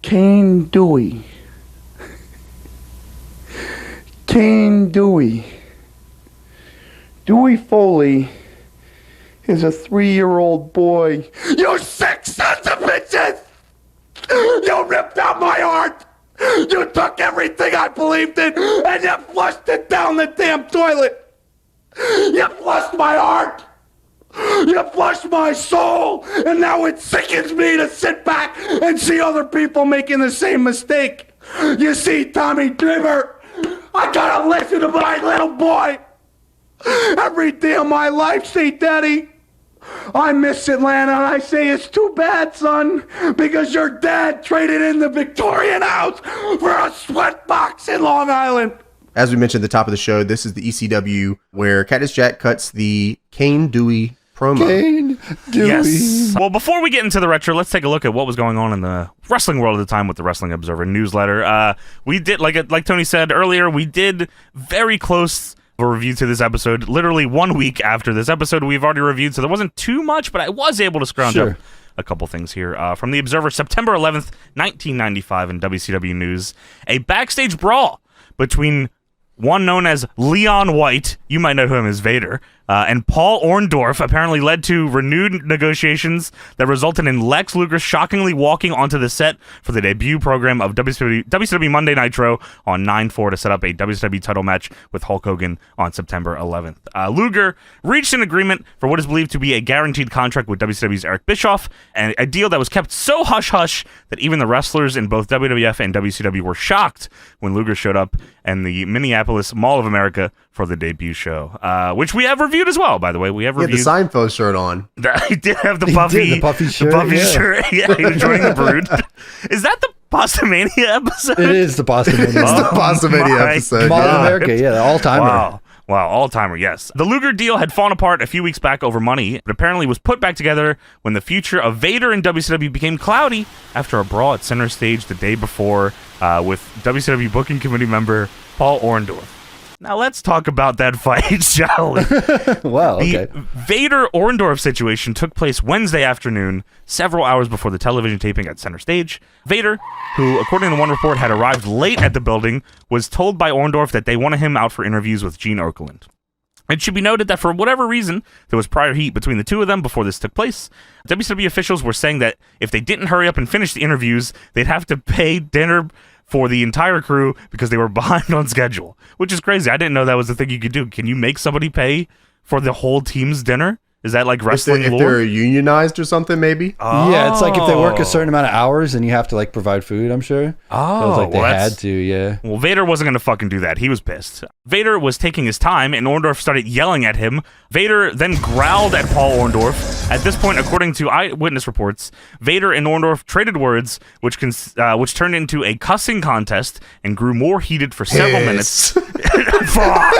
Cane Dewey. Cane Dewey. Dewey Foley is a 3-year-old boy. You sick sons of bitches! You ripped out my heart! You took everything I believed in and you flushed it down the damn toilet! You flushed my heart! You flushed my soul! And now it sickens me to sit back and see other people making the same mistake! You see, Tommy Dreamer, I gotta listen to my little boy! Every day of my life, say, Daddy, I miss Atlanta, and I say it's too bad, son, because your dad traded in the Victorian house for a sweatbox in Long Island. As we mentioned at the top of the show, this is the ECW where Cactus Jack cuts the Cane Dewey promo. Cane Dewey. Yes. Well, before we get into the retro, let's take a look at what was going on in the wrestling world at the time with the Wrestling Observer newsletter. We did, like Tony said earlier, we did very close a review to this episode literally 1 week after this episode we've already reviewed, so there wasn't too much, but I was able to scrounge up a couple things here. From the Observer, September 11th, 1995 in WCW News, a backstage brawl between one known as Leon White, you might know him as Vader, and Paul Orndorff apparently led to renewed negotiations that resulted in Lex Luger shockingly walking onto the set for the debut program of WCW Monday Nitro on 9/4 to set up a WCW title match with Hulk Hogan on September 11th. Luger reached an agreement for what is believed to be a guaranteed contract with WCW's Eric Bischoff, and a deal that was kept so hush-hush that even the wrestlers in both WWF and WCW were shocked when Luger showed up in the Minneapolis Mall of America for the debut show, which we have reviewed as well, by the way. We have reviewed. He had the Seinfeld shirt on. He did have the puffy shirt. Yeah, he was joining the Brood. Is that the Bostomania episode? It is the Bostomania. It's the Bostomania episode. Mall of America, yeah, the all-timer. Wow, all-timer, yes. The Luger deal had fallen apart a few weeks back over money, but apparently was put back together when the future of Vader in WCW became cloudy after a brawl at Center Stage the day before with WCW booking committee member Paul Orndorff. Now let's talk about that fight, shall we? Wow, okay. The Vader-Orndorff situation took place Wednesday afternoon, several hours before the television taping at Center Stage. Vader, who, according to one report, had arrived late at the building, was told by Orndorff that they wanted him out for interviews with Gene Okerlund. It should be noted that for whatever reason, there was prior heat between the two of them before this took place. WCW officials were saying that if they didn't hurry up and finish the interviews, they'd have to pay dinner for the entire crew because they were behind on schedule, which is crazy. I didn't know that was the thing you could do. Can you make somebody pay for the whole team's dinner? Is that like wrestling if they're unionized or something, maybe? Oh. Yeah, it's like if they work a certain amount of hours and you have to like provide food, I'm sure. Oh, so it was like they had to, yeah. Well, Vader wasn't going to fucking do that. He was pissed. Vader was taking his time, and Orndorff started yelling at him. Vader then growled at Paul Orndorff. At this point, according to eyewitness reports, Vader and Orndorff traded words, which turned into a cussing contest and grew more heated for several minutes. Fuck.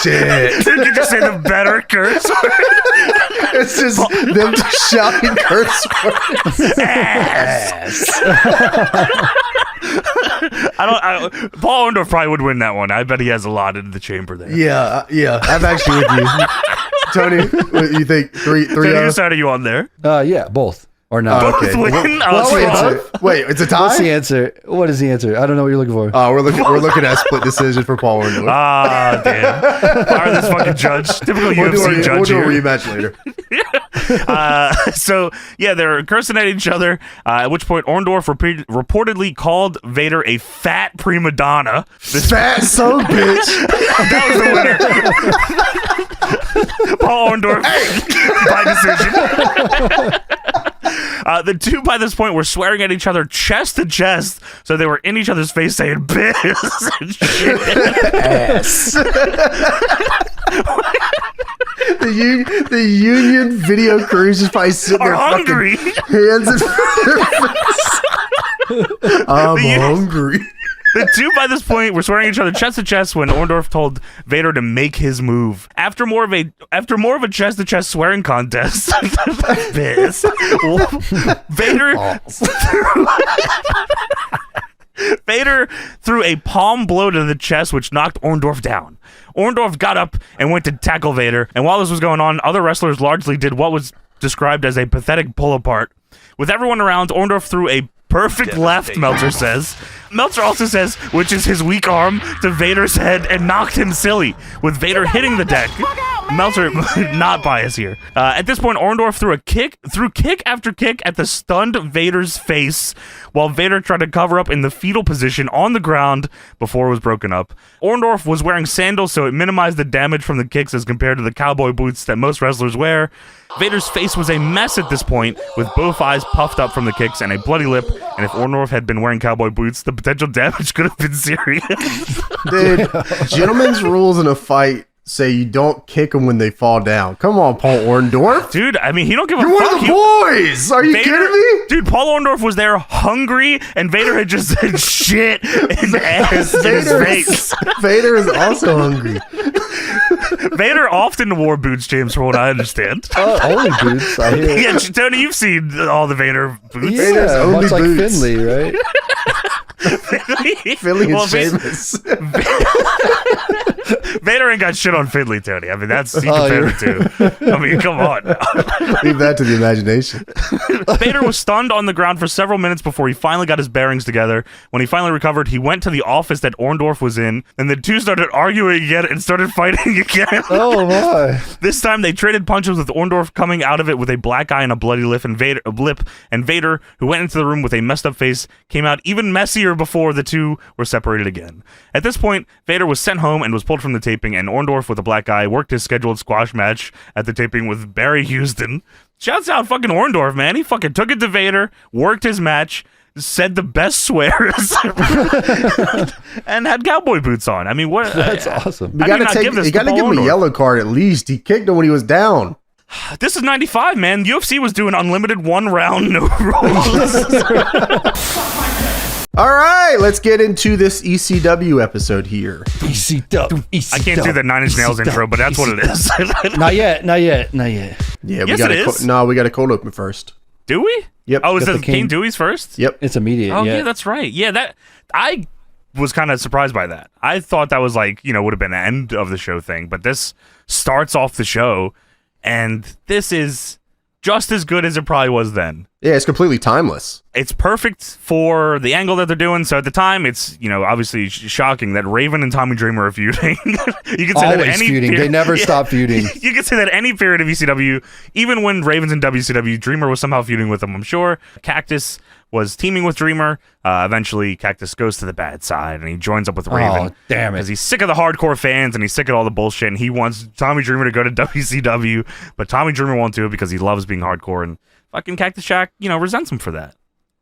Shit. Did you just say the better curse word? It's just them shouting curse words. Ass. Paul Orndorff probably would win that one. I bet he has a lot in the chamber there. Yeah, I'm actually with you. Tony, what do you think? 3-3? Whose side are you on there? Yeah, both. Or not. Okay. Win? Wait, it's a tie? What's the answer? What is the answer? I don't know what you're looking for. We're looking at a split decision for Paul Orndorff. Ah, damn. Fire this fucking judge. Typical UFC judge. We'll do a rematch later. So, yeah, they're cursing at each other, at which point Orndorff reportedly called Vader a fat prima donna. Fat son of a bitch. That was the winner. Paul Orndorff by decision. The two by this point were swearing at each other chest to chest, so they were in each other's face saying "biz" and shit. Ass. The union video crews just probably sitting there hungry. Fucking hands in front. I'm hungry. The two by this point were swearing at each other chest to chest when Orndorff told Vader to make his move. After more of a chest to chest swearing contest, Vader threw a palm blow to the chest, which knocked Orndorff down. Orndorff got up and went to tackle Vader, and while this was going on, other wrestlers largely did what was described as a pathetic pull apart. With everyone around, Orndorff threw a perfect left, Meltzer says. Meltzer also says, which is his weak arm to Vader's head and knocked him silly, with Vader hitting the deck. Meltzer, not biased here. At this point, Orndorff threw kick after kick at the stunned Vader's face, while Vader tried to cover up in the fetal position on the ground before it was broken up. Orndorff was wearing sandals, so it minimized the damage from the kicks as compared to the cowboy boots that most wrestlers wear. Vader's face was a mess at this point, with both eyes puffed up from the kicks and a bloody lip, and if Orndorff had been wearing cowboy boots, the potential damage could have been serious. Dude, gentlemen's rules in a fight say you don't kick them when they fall down. Come on, Paul Orndorff. Dude, I mean, he don't give a fuck. You're one of the boys. Are you kidding me? Dude, Paul Orndorff was there hungry, and Vader had just said shit and ass in his face. Vader is also hungry. Vader often wore boots, James, from what I understand. Only boots, I hear. Yeah, Tony, you've seen all the Vader boots. Yeah, Vader's only much like boots. Finley, right? Finley Well, and Sheamus. Vader ain't got shit on Finley, Tony. I mean, that's he compared to. I mean, come on. Leave that to the imagination. Vader was stunned on the ground for several minutes before he finally got his bearings together. When he finally recovered, he went to the office that Orndorff was in, and the two started arguing again and started fighting again. Oh my! This time they traded punches, with Orndorff coming out of it with a black eye and a bloody lip, and Vader, who went into the room with a messed up face, came out even messier before the two were separated again. At this point, Vader was sent home and was pulled from the taping, and Orndorff, with a black eye, worked his scheduled squash match at the taping with Barry Houston. Shouts out fucking Orndorff, man. He fucking took it to Vader, worked his match, said the best swears, and had cowboy boots on. I mean, what? That's awesome. You gotta give him a yellow card at least. He kicked him when he was down. This is 95, man. UFC was doing unlimited 1 round, no rules. All right, let's get into this ECW episode here. ECW. I can't do the Nine Inch Nails intro, but that's what it is. Not yet. Yeah, Yes, we got a cold open first. Do we? Yep. Oh, is Got it the Cane Dewey's first? Yep. It's immediate. Oh, yeah, that's right. Yeah, that I was kind of surprised by that. I thought that was like, would have been an end of the show thing, but this starts off the show, and this is just as good as it probably was then. Yeah, it's completely timeless. It's perfect for the angle that they're doing. So at the time, it's obviously shocking that Raven and Tommy Dreamer are feuding. You can say Always that any feuding. They never stop feuding. You can say that any period of ECW, even when Raven's in WCW, Dreamer was somehow feuding with them. I'm sure Cactus was teaming with Dreamer. Eventually, Cactus goes to the bad side and he joins up with Raven. Oh, damn it! Because he's sick of the hardcore fans and he's sick of all the bullshit. And he wants Tommy Dreamer to go to WCW, but Tommy Dreamer won't do it because he loves being hardcore. And fucking Cactus Jack, resents him for that.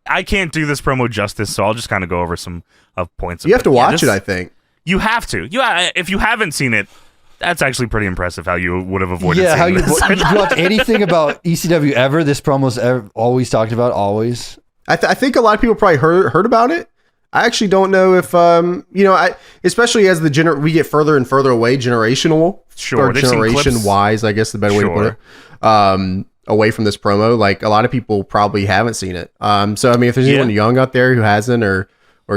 I can't do this promo justice, so I'll just kind of go over some points. You have to watch it, I think. You have to. If you haven't seen it, that's actually pretty impressive how you would have avoided Yeah, how seeing you this. watch anything about ECW ever? This promo's always talked about. Always. I think a lot of people probably heard about it. I actually don't know if especially as we get further and further away, generational, Sure, or generation wise, I guess the better way to put it. Away from this promo, like a lot of people probably haven't seen it. So I mean, if there's anyone young out there who hasn't or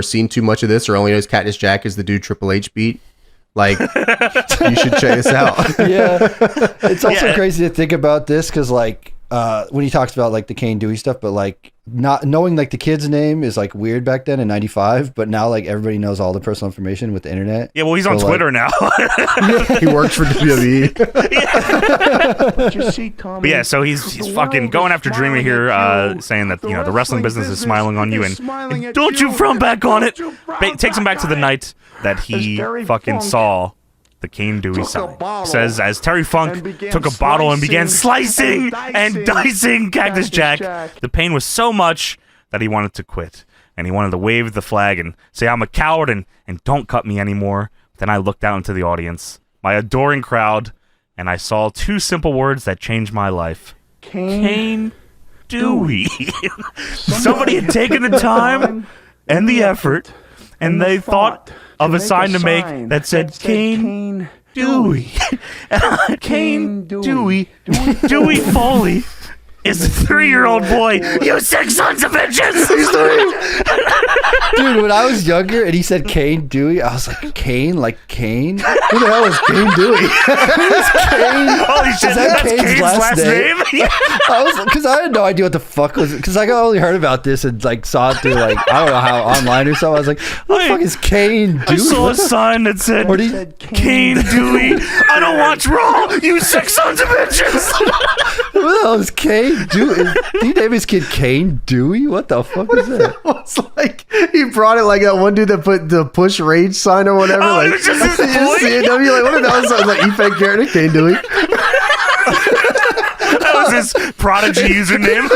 seen too much of this, or only knows Cactus Jack is the dude Triple H beat, like you should check this out. Yeah, it's also crazy to think about this because like when he talks about like the Cane Dewey stuff, but like not knowing like the kid's name is like weird back then in '95, but now like everybody knows all the personal information with the internet. Yeah, well, he's on Twitter now. He works for WWE. But yeah, so he's fucking going after Dreamer here, saying that the wrestling business is smiling on you, and don't you frown back on it. Takes him back to the night that he fucking saw the Cane Dewey sign. Says as Terry Funk took a bottle and began slicing and dicing Cactus Jack, the pain was so much that he wanted to quit. And he wanted to wave the flag and say, I'm a coward and don't cut me anymore. Then I looked out into the audience, my adoring crowd, and I saw two simple words that changed my life. Cane Dewey. Somebody had taken the time and the effort, and they thought of a sign to make that said Cane Dewey. Cane Dewey. Dewey Foley is a 3-year-old boy. You 6 sons of bitches. He's 3. Dude, when I was younger and he said Cane Dewey, I was like, Cane? Like Cane? Who the hell is Cane Dewey? Who's Cane? Holy shit, Is that that's Kane's last name? Because I had no idea what the fuck was, because I only heard about this and like saw it through like, I don't know how, online or something. I was like, what the fuck is Cane Dewey? I saw a sign that said, Cane Dewey. I don't watch Raw. You 6 sons of bitches. Who the hell is Cane Dewey? Did he name his kid Cane Dewey? What the fuck is that? It's like he brought it like that one dude that put the push rage sign or whatever. Oh, like, it was just his boy? CAW, like, what if that was like e-fake character? Cane Dewey. That was his Prodigy username.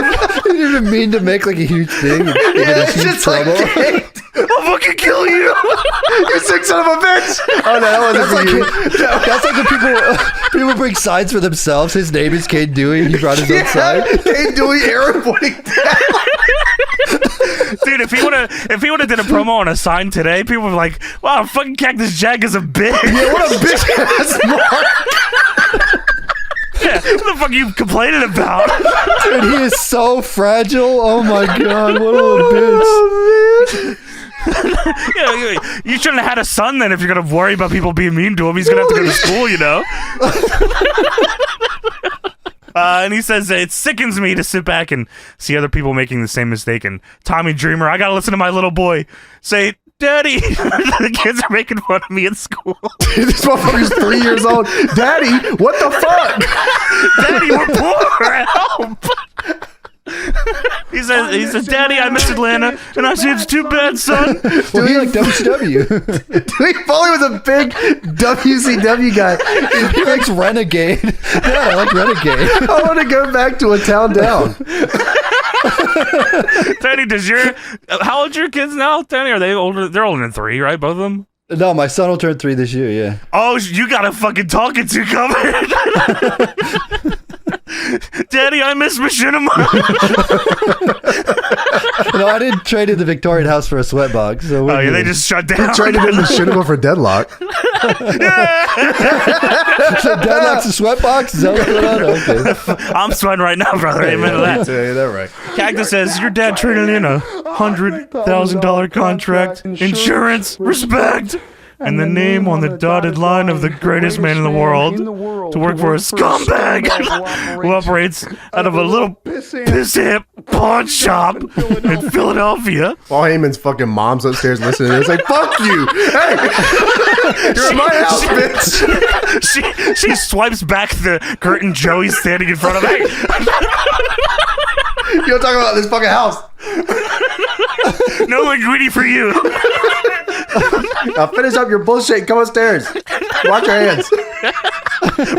He didn't even mean to make like a huge thing. It's just like, Cane, I'll fucking kill you. you 6 son of a bitch. Oh, no, that wasn't for you. That's like when people bring signs for themselves. His name is Cane Dewey. He brought his own sign. Cane Dewey era pointing down. Dude, if he would have did a promo on a sign today, people would be like, wow, fucking Cactus Jack is a bitch. Yeah, what a bitch ass mark. Yeah, what the fuck are you complaining about? Dude, he is so fragile. Oh my god, what a little bitch. Yeah, you shouldn't have had a son then if you're gonna worry about people being mean to him. He's gonna have to go to school, you know. And he says it sickens me to sit back and see other people making the same mistake. And Tommy Dreamer, I gotta listen to my little boy say, Daddy, the kids are making fun of me at school. This motherfucker's 3 years old. Daddy, what the fuck? Daddy, we're poor. Help. He says, Daddy, I miss Atlanta. And I say, it's too bad, son. Well, he like WCW. Dewey Foley was a big WCW guy. He likes Renegade. Yeah, I like Renegade. I want to go back to a town down. Tony, how old are your kids now, Tony? Are they older? They're older than 3, right? Both of them? No, my son will turn 3 this year, yeah. Oh, you got a fucking talking to coming. Daddy, I miss Machinima. No, I didn't trade in the Victorian house for a sweatbox. So Oh, yeah, they just shut down. He traded in the Machinima for Deadlock. So Deadlock's a sweatbox? Is that what's going on? Okay. I'm sweating right now, brother. Amen to that. Yeah, that right. Cactus says, your dad traded in a $100,000 contract, insurance, respect, and the name on the dotted line of the greatest man in the world to work for a scumbag who operates out of a little piss-amp pawn shop in Philadelphia. Paul Heyman's fucking mom's upstairs listening. It's like, fuck you. Hey, you're in my house, bitch. She swipes back the curtain Joey's standing in front of her. You don't talk about this fucking house. No linguini for you. Now finish up your bullshit. Come upstairs. Wash your hands.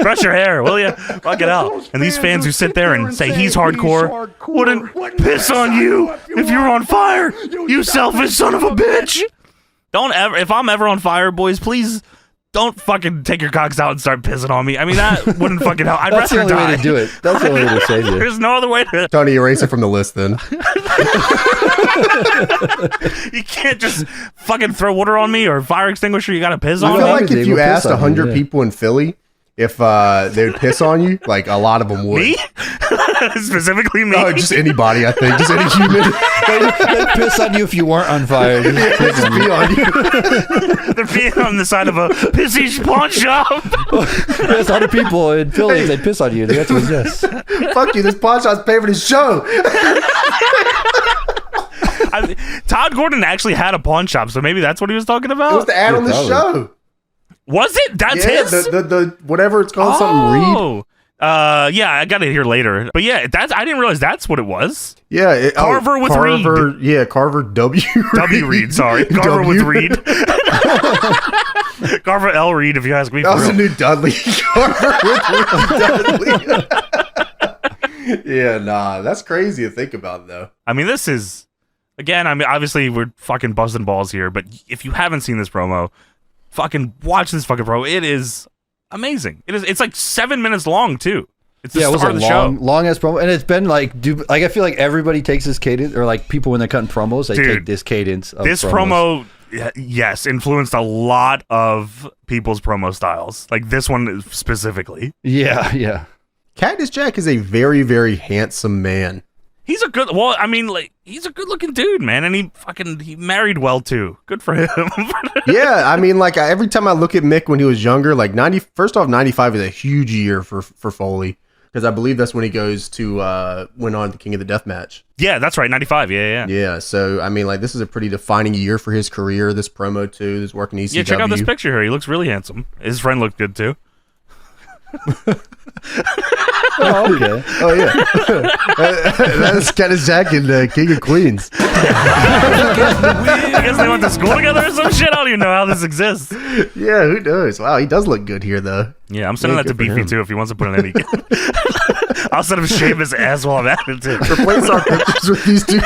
Brush your hair, will you? Fuck it out. And these fans who sit there and say he's hardcore wouldn't piss on you if you were on fire. You selfish son of a bitch. Don't ever, if I'm ever on fire, boys, please don't fucking take your cocks out and start pissing on me. I mean, that wouldn't fucking help. I'd That's the rather only die. way to do it. That's the only way to save you. There's no other way to. Tony, erase it from the list then. You can't just fucking throw water on me or fire extinguisher. You gotta piss I on feel me. like if They you will piss asked on you, 100 yeah. people in Philly if they would piss on you, like a lot of them would. Me? Specifically me? No, just anybody, I think. Just any human. They'd piss on you if you weren't on fire. They'd piss Just on be you. on you. They're being on the side of a pissy pawn shop. There's 100 people in Philly. They'd piss on you. The answer was yes. Fuck you. This pawn shop's paying for this show. Todd Gordon actually had a pawn shop, so maybe that's what he was talking It was about. the ad on the probably. show. Was it? That's Yeah, his? the whatever it's called, something Reed. Oh. Yeah, I got it here later. But yeah, I didn't realize that's what it was. Yeah, Carver with Carver, yeah, Carver W. W Reed, sorry. Carver with Reed. Carver L. Reed, if you ask me. That For was a real. new Dudley. Carver with Reed Dudley. Yeah, nah, that's crazy to think about, though. I mean, this is, again, I mean, obviously we're fucking busting balls here, but if you haven't seen this promo, fucking watch this fucking promo. It is amazing. It's like 7 minutes long, too. It's the Yeah, it was start a of the show. long ass promo, and it's been like, I feel like everybody takes this cadence, or like people when they're cutting promos, they Dude, take this cadence. Of This promos. promo, yes, influenced a lot of people's promo styles. Like this one specifically. Yeah, yeah. Cactus Jack is a very, very handsome man. He's a good, well, I mean, like, he's a good looking dude, man. And he married well too. Good for him. Yeah, I mean, like, every time I look at Mick when he was younger, like, first off, 95 is a huge year for Foley. Because I believe that's when he goes to, went on to King of the Deathmatch. Yeah, that's right, 95, yeah. Yeah, so, I mean, like, this is a pretty defining year for his career, this promo, too, this working ECW. Yeah, check out this picture here. He looks really handsome. His friend looked good, too. Oh, okay. Oh, yeah. That's Cactus Jack and King of Queens. I guess they went to school together or some shit. I don't even know how this exists. Yeah, who knows? Wow, he does look good here, though. Yeah, I'm sending that to Beefy, too, if he wants to put in any. I'll send him shave his ass while I'm at it, too. Replace our pictures with these two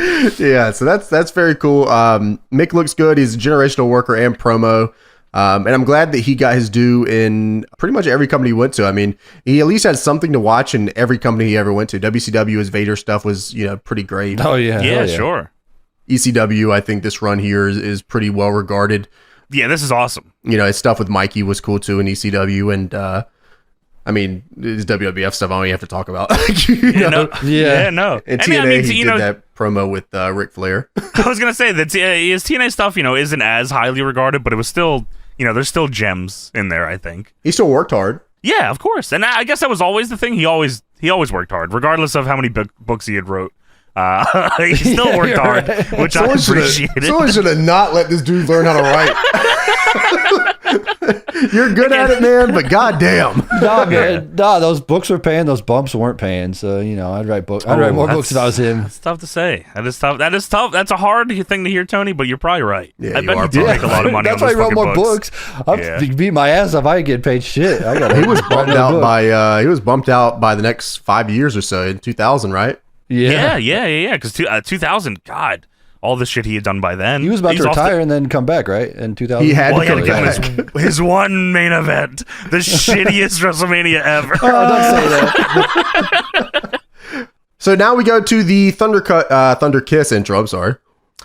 guys. Yeah, so that's very cool. Mick looks good. He's a generational worker and promo. And I'm glad that he got his due in pretty much every company he went to. I mean, he at least had something to watch in every company he ever went to. WCW, his Vader stuff was, pretty great. Oh, yeah. Yeah, sure. ECW, I think this run here is pretty well regarded. Yeah, this is awesome. His stuff with Mikey was cool too in ECW. And, I mean, his WWF stuff I don't even have to talk about. Yeah, no. And TNA, he did that promo with Ric Flair. I was going to say that his TNA stuff, isn't as highly regarded, but it was still... there's still gems in there, I think. He still worked hard. Yeah, of course. And I guess that was always the thing. He always worked hard, regardless of how many books he had wrote. He still worked hard, which I appreciated. Someone should have not let this dude learn how to write. You're good at it, man, but goddamn. Those books were paying, those bumps weren't paying. So, I'd write books. I'd write more books if I was him. That's tough to say. That is tough. That's a hard thing to hear, Tony, but you're probably right. Yeah, I bet he did make a lot of money. That's why he wrote more books. I'm beat my ass if I get paid shit. He was bumped out by the next 5 years or so in 2000, right? Yeah. Because 2000, God, all the shit he had done by then. He was about to retire and then come back, right? In 2000. He had to come back. His one main event, the shittiest WrestleMania ever. Oh, don't say that. So now we go to the Thunder Kiss intro. I'm sorry.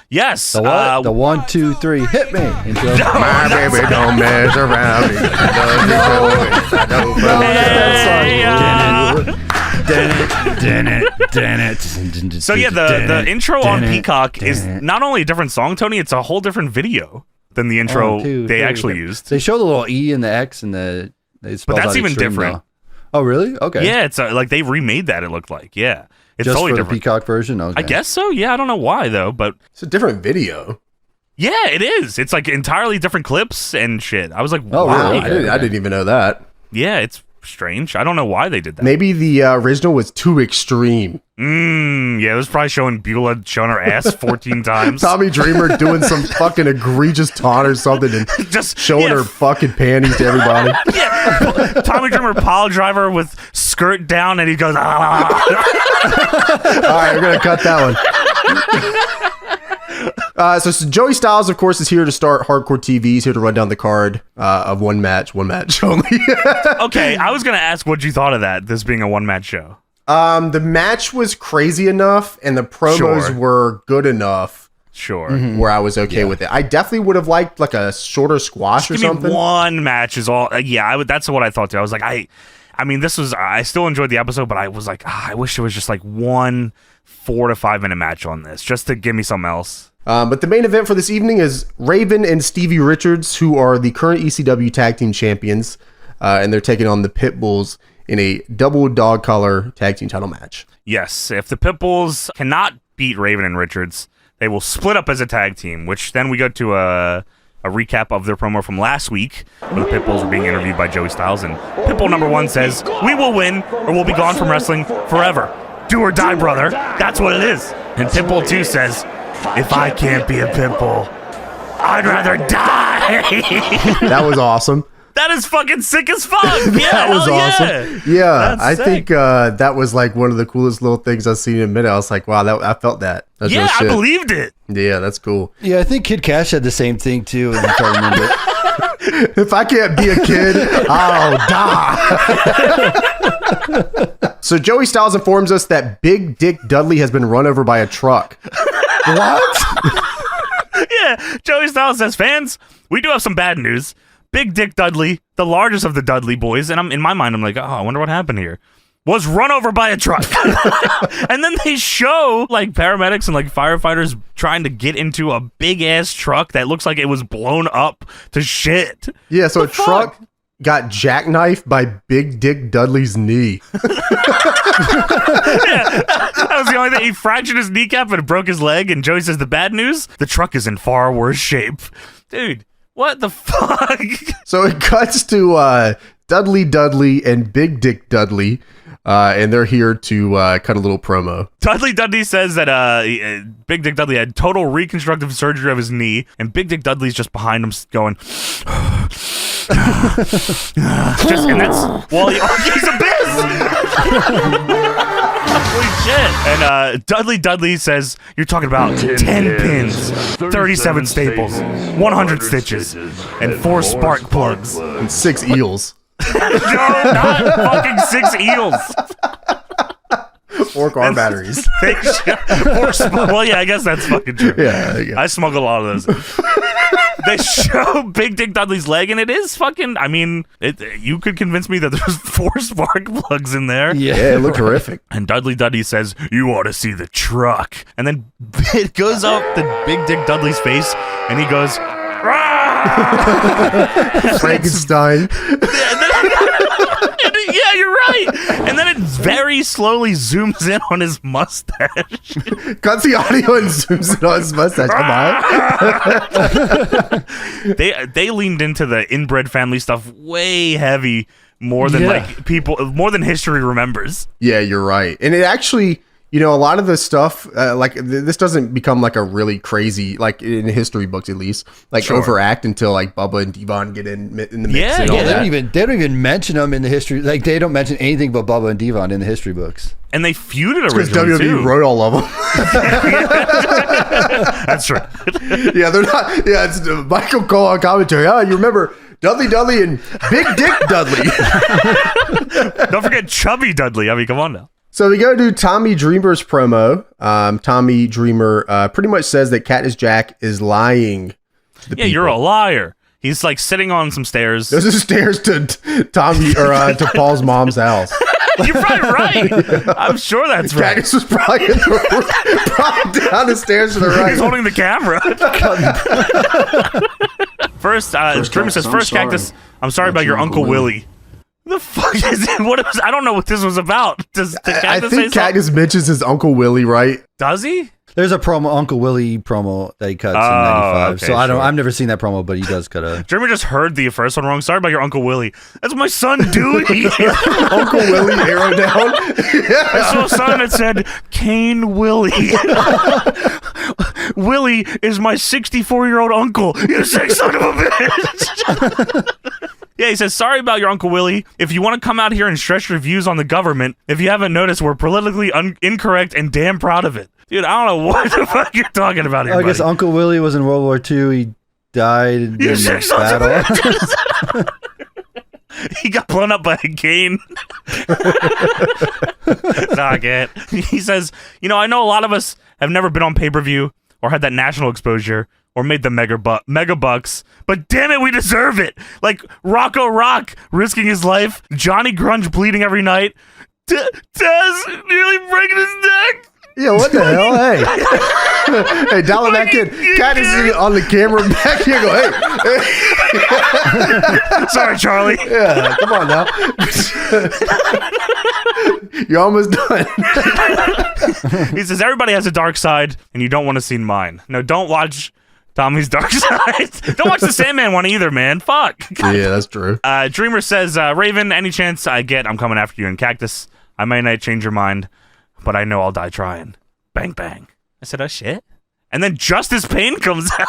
Yes. The what? The 1, 2, 3, hit me. Intro. My baby don't mess around. So yeah, the intro on Peacock is not only a different song, Tony, it's a whole different video than the intro they actually used. They show the little E and the X and but that's even different. Oh, really? Okay. Yeah, it's like they remade that, it looked like. Yeah. It's just totally for different. The Peacock version? Okay. I guess so. Yeah, I don't know why though, but it's a different video. Yeah, it is. It's like entirely different clips and shit. I was like, oh, wow. Really? I didn't even know that. Yeah, it's strange. I don't know why they did that. Maybe the original was too extreme. Yeah, it was probably showing Beulah showing her ass 14 times. Tommy Dreamer doing some fucking egregious taunt or something and just showing her fucking panties to everybody. Yeah, Tommy Dreamer pile driver with skirt down and he goes, ah. All right, we're going to cut that one. So Joey Styles, of course, is here to start Hardcore TV. He's here to run down the card of one match only. Okay, I was going to ask what you thought of that, this being a one-match show. The match was crazy enough and the promos were good enough. Sure. Mm-hmm. Where I was okay with it. I definitely would have liked like a shorter squash or something. One match is all. That's what I thought too. I was like, I mean, I still enjoyed the episode, but I was like, I wish there was just like 1 4 to 5 minute match on this just to give me something else. But the main event for this evening is Raven and Stevie Richards, who are the current ECW Tag Team Champions, and they're taking on the Pitbulls in a double dog collar tag team title match. Yes, if the Pitbulls cannot beat Raven and Richards, they will split up as a tag team, which then we go to a recap of their promo from last week when the Pitbulls were being interviewed by Joey Styles, and Pitbull number 1 says, "We will win or we'll be gone from wrestling forever. Do or die, brother. That's what it is." And Pitbull 2 says, "If I can't be a Pitbull, I'd rather die." That was awesome. That is fucking sick as fuck. Yeah, that was awesome. Yeah, I think that was like one of the coolest little things I've seen in a minute. I was like, wow, I felt that. That's yeah, I believed it. Yeah, that's cool. Yeah, I think Kid Cash had the same thing too. If I can't be a kid, I'll die. So Joey Styles informs us that Big Dick Dudley has been run over by a truck. What? Yeah, Joey Styles says, "Fans, we do have some bad news. Big Dick Dudley, the largest of the Dudley boys, and in my mind, I'm like, oh, I wonder what happened here, was run over by a truck. And then they show like paramedics and like firefighters trying to get into a big ass truck that looks like it was blown up to shit. Yeah, so a truck got jackknifed by Big Dick Dudley's knee. That was the only thing. He fractured his kneecap and broke his leg, and Joey says the bad news, the truck is in far worse shape. Dude, what the fuck? So it cuts to Dudley and Big Dick Dudley, and they're here to cut a little promo. Dudley says that Big Dick Dudley had total reconstructive surgery of his knee, and Big Dick Dudley's just behind him going... and that's while he's a biz. Holy shit. And Dudley says, you're talking about 10 pins, 37 staples, 100 stitches, and 4 spark plugs. And 6 eels. No, not fucking 6 eels. 4 car batteries. Well, yeah, I guess that's fucking true. Yeah. I smuggle a lot of those. They show Big Dick Dudley's leg, and it is fucking, I mean, you could convince me that there's 4 spark plugs in there. Yeah, it looked horrific. And Dudley says, you ought to see the truck. And then it goes up the Big Dick Dudley's face, and he goes, Frankenstein. Yeah, you're right. And then it very slowly zooms in on his mustache. Cuts the audio and zooms in on his mustache. They leaned into the inbred family stuff way heavy, more than more than history remembers. Yeah, you're right. And it actually, you know, a lot of the stuff, this doesn't become like a really crazy, like in history books at least, like overact until like Bubba and Devon get in the mix. Yeah, and all that. They don't even mention them in the history. Like they don't mention anything but Bubba and Devon in the history books. And they feuded Because originally WWE too. wrote all of them. That's true. Yeah, they're not. Yeah, it's Michael Cole on commentary. Oh, you remember Dudley and Big Dick Dudley. Don't forget Chubby Dudley. I mean, come on now. So we go to Tommy Dreamer's promo. Tommy Dreamer pretty much says that Cactus Jack is lying to the people. You're a liar. He's like sitting on some stairs. Those are stairs to Tommy or to Paul's mom's house. You're probably right. I'm sure that's right. Cactus was probably down the stairs to the right. He's holding the camera. First Dreamer says, first Cactus, I'm sorry about your Uncle Willie. The fuck is it? What was, I don't know what this was about. I think Cactus mentions his Uncle Willie, right? Does he? There's a promo, Uncle Willie promo that he cuts in '95. Okay, so I've never seen that promo, but he does cut a. Dreamer just heard the first one wrong. Sorry about your Uncle Willie. That's my son Dewey. Uncle Willie, arrow down. Yeah. I saw a sign that said Cane Willie. Willie is my 64-year-old uncle. You sick son of a bitch. Yeah, he says, sorry about your Uncle Willie. If you want to come out here and stretch your views on the government, if you haven't noticed, we're politically incorrect and damn proud of it. Dude, I don't know what the fuck you're talking about here, I guess Uncle Willie was in World War II. He died in battle. He got blown up by a cane. Not it. He says, you know, I know a lot of us have never been on pay-per-view or had that national exposure or made the mega bucks, but damn it, we deserve it. Like Rocco Rock risking his life, Johnny Grunge bleeding every night, Taz nearly breaking his neck. Yeah, what the hell? Hey. Hey, dial it back in. Cactus is on the camera back here. Go, hey. Sorry, Charlie. Yeah, come on now. You're almost done. He says, everybody has a dark side, and you don't want to see mine. No, don't watch Tommy's dark side. Don't watch the Sandman one either, man. Fuck. Yeah, that's true. Dreamer says, Raven, any chance I get, I'm coming after you in Cactus. I may not change your mind, but I know I'll die trying. Bang, bang. I said, oh, shit. And then Justice Pain comes out.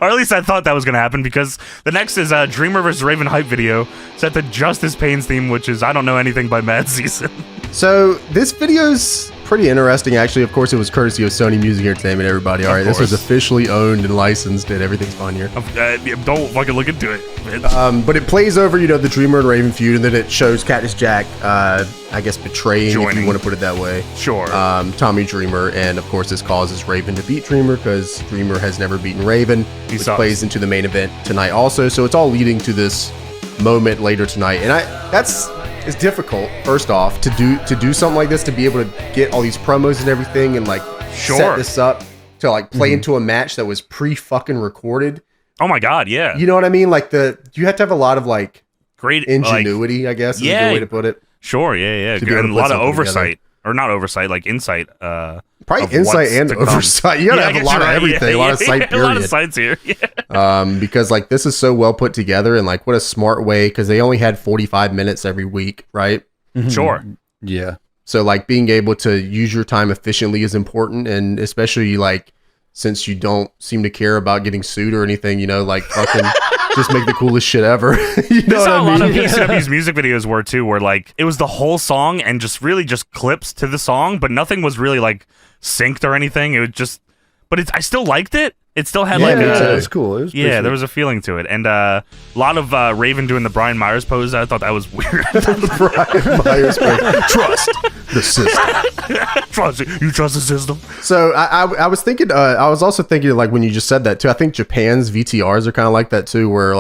Or at least I thought that was going to happen, because the next is Dreamer vs. Raven hype video set the Justice Pain's theme, which is I don't know anything by Mad Season. So this video's pretty interesting, actually. Of course, it was courtesy of Sony Music Entertainment, everybody. All right, this was officially owned and licensed, and everything's fine here. Don't fucking look into it. But it plays over, the Dreamer and Raven feud, and then it shows Cactus Jack, I guess, betraying, if you want to put it that way. Sure. Tommy Dreamer, and of course, this causes Raven to beat Dreamer because Dreamer has never beaten Raven, which plays into the main event tonight also. So it's all leading to this moment later tonight, and it's difficult, first off, to do something like this, to be able to get all these promos and everything and set this up to play into a match that was pre-fucking recorded. Oh my god, yeah. You know what I mean? You have to have a lot of great ingenuity, I guess is a good way to put it. Sure, yeah. And a lot of oversight. Or not oversight, insight. Probably insight and oversight. You gotta have a lot of everything. A lot of sight, period. A lot of sights here. Yeah. Because this is so well put together, and what a smart way, because they only had 45 minutes every week, right? Mm-hmm. Sure. Yeah. So being able to use your time efficiently is important, and especially since you don't seem to care about getting sued or anything, fucking just make the coolest shit ever. You know what I mean? A lot of ECW's music videos were too, where it was the whole song and just really just clips to the song, but nothing was really synced or anything. It was just, but I still liked it. It still had it was cool. It was there was a feeling to it, and a lot of Raven doing the Brian Myers pose. I thought that was weird. Brian Myers pose. Trust the system. You trust the system. So I was thinking. I was also thinking when you just said that too. I think Japan's VTRs are kind of like that too, where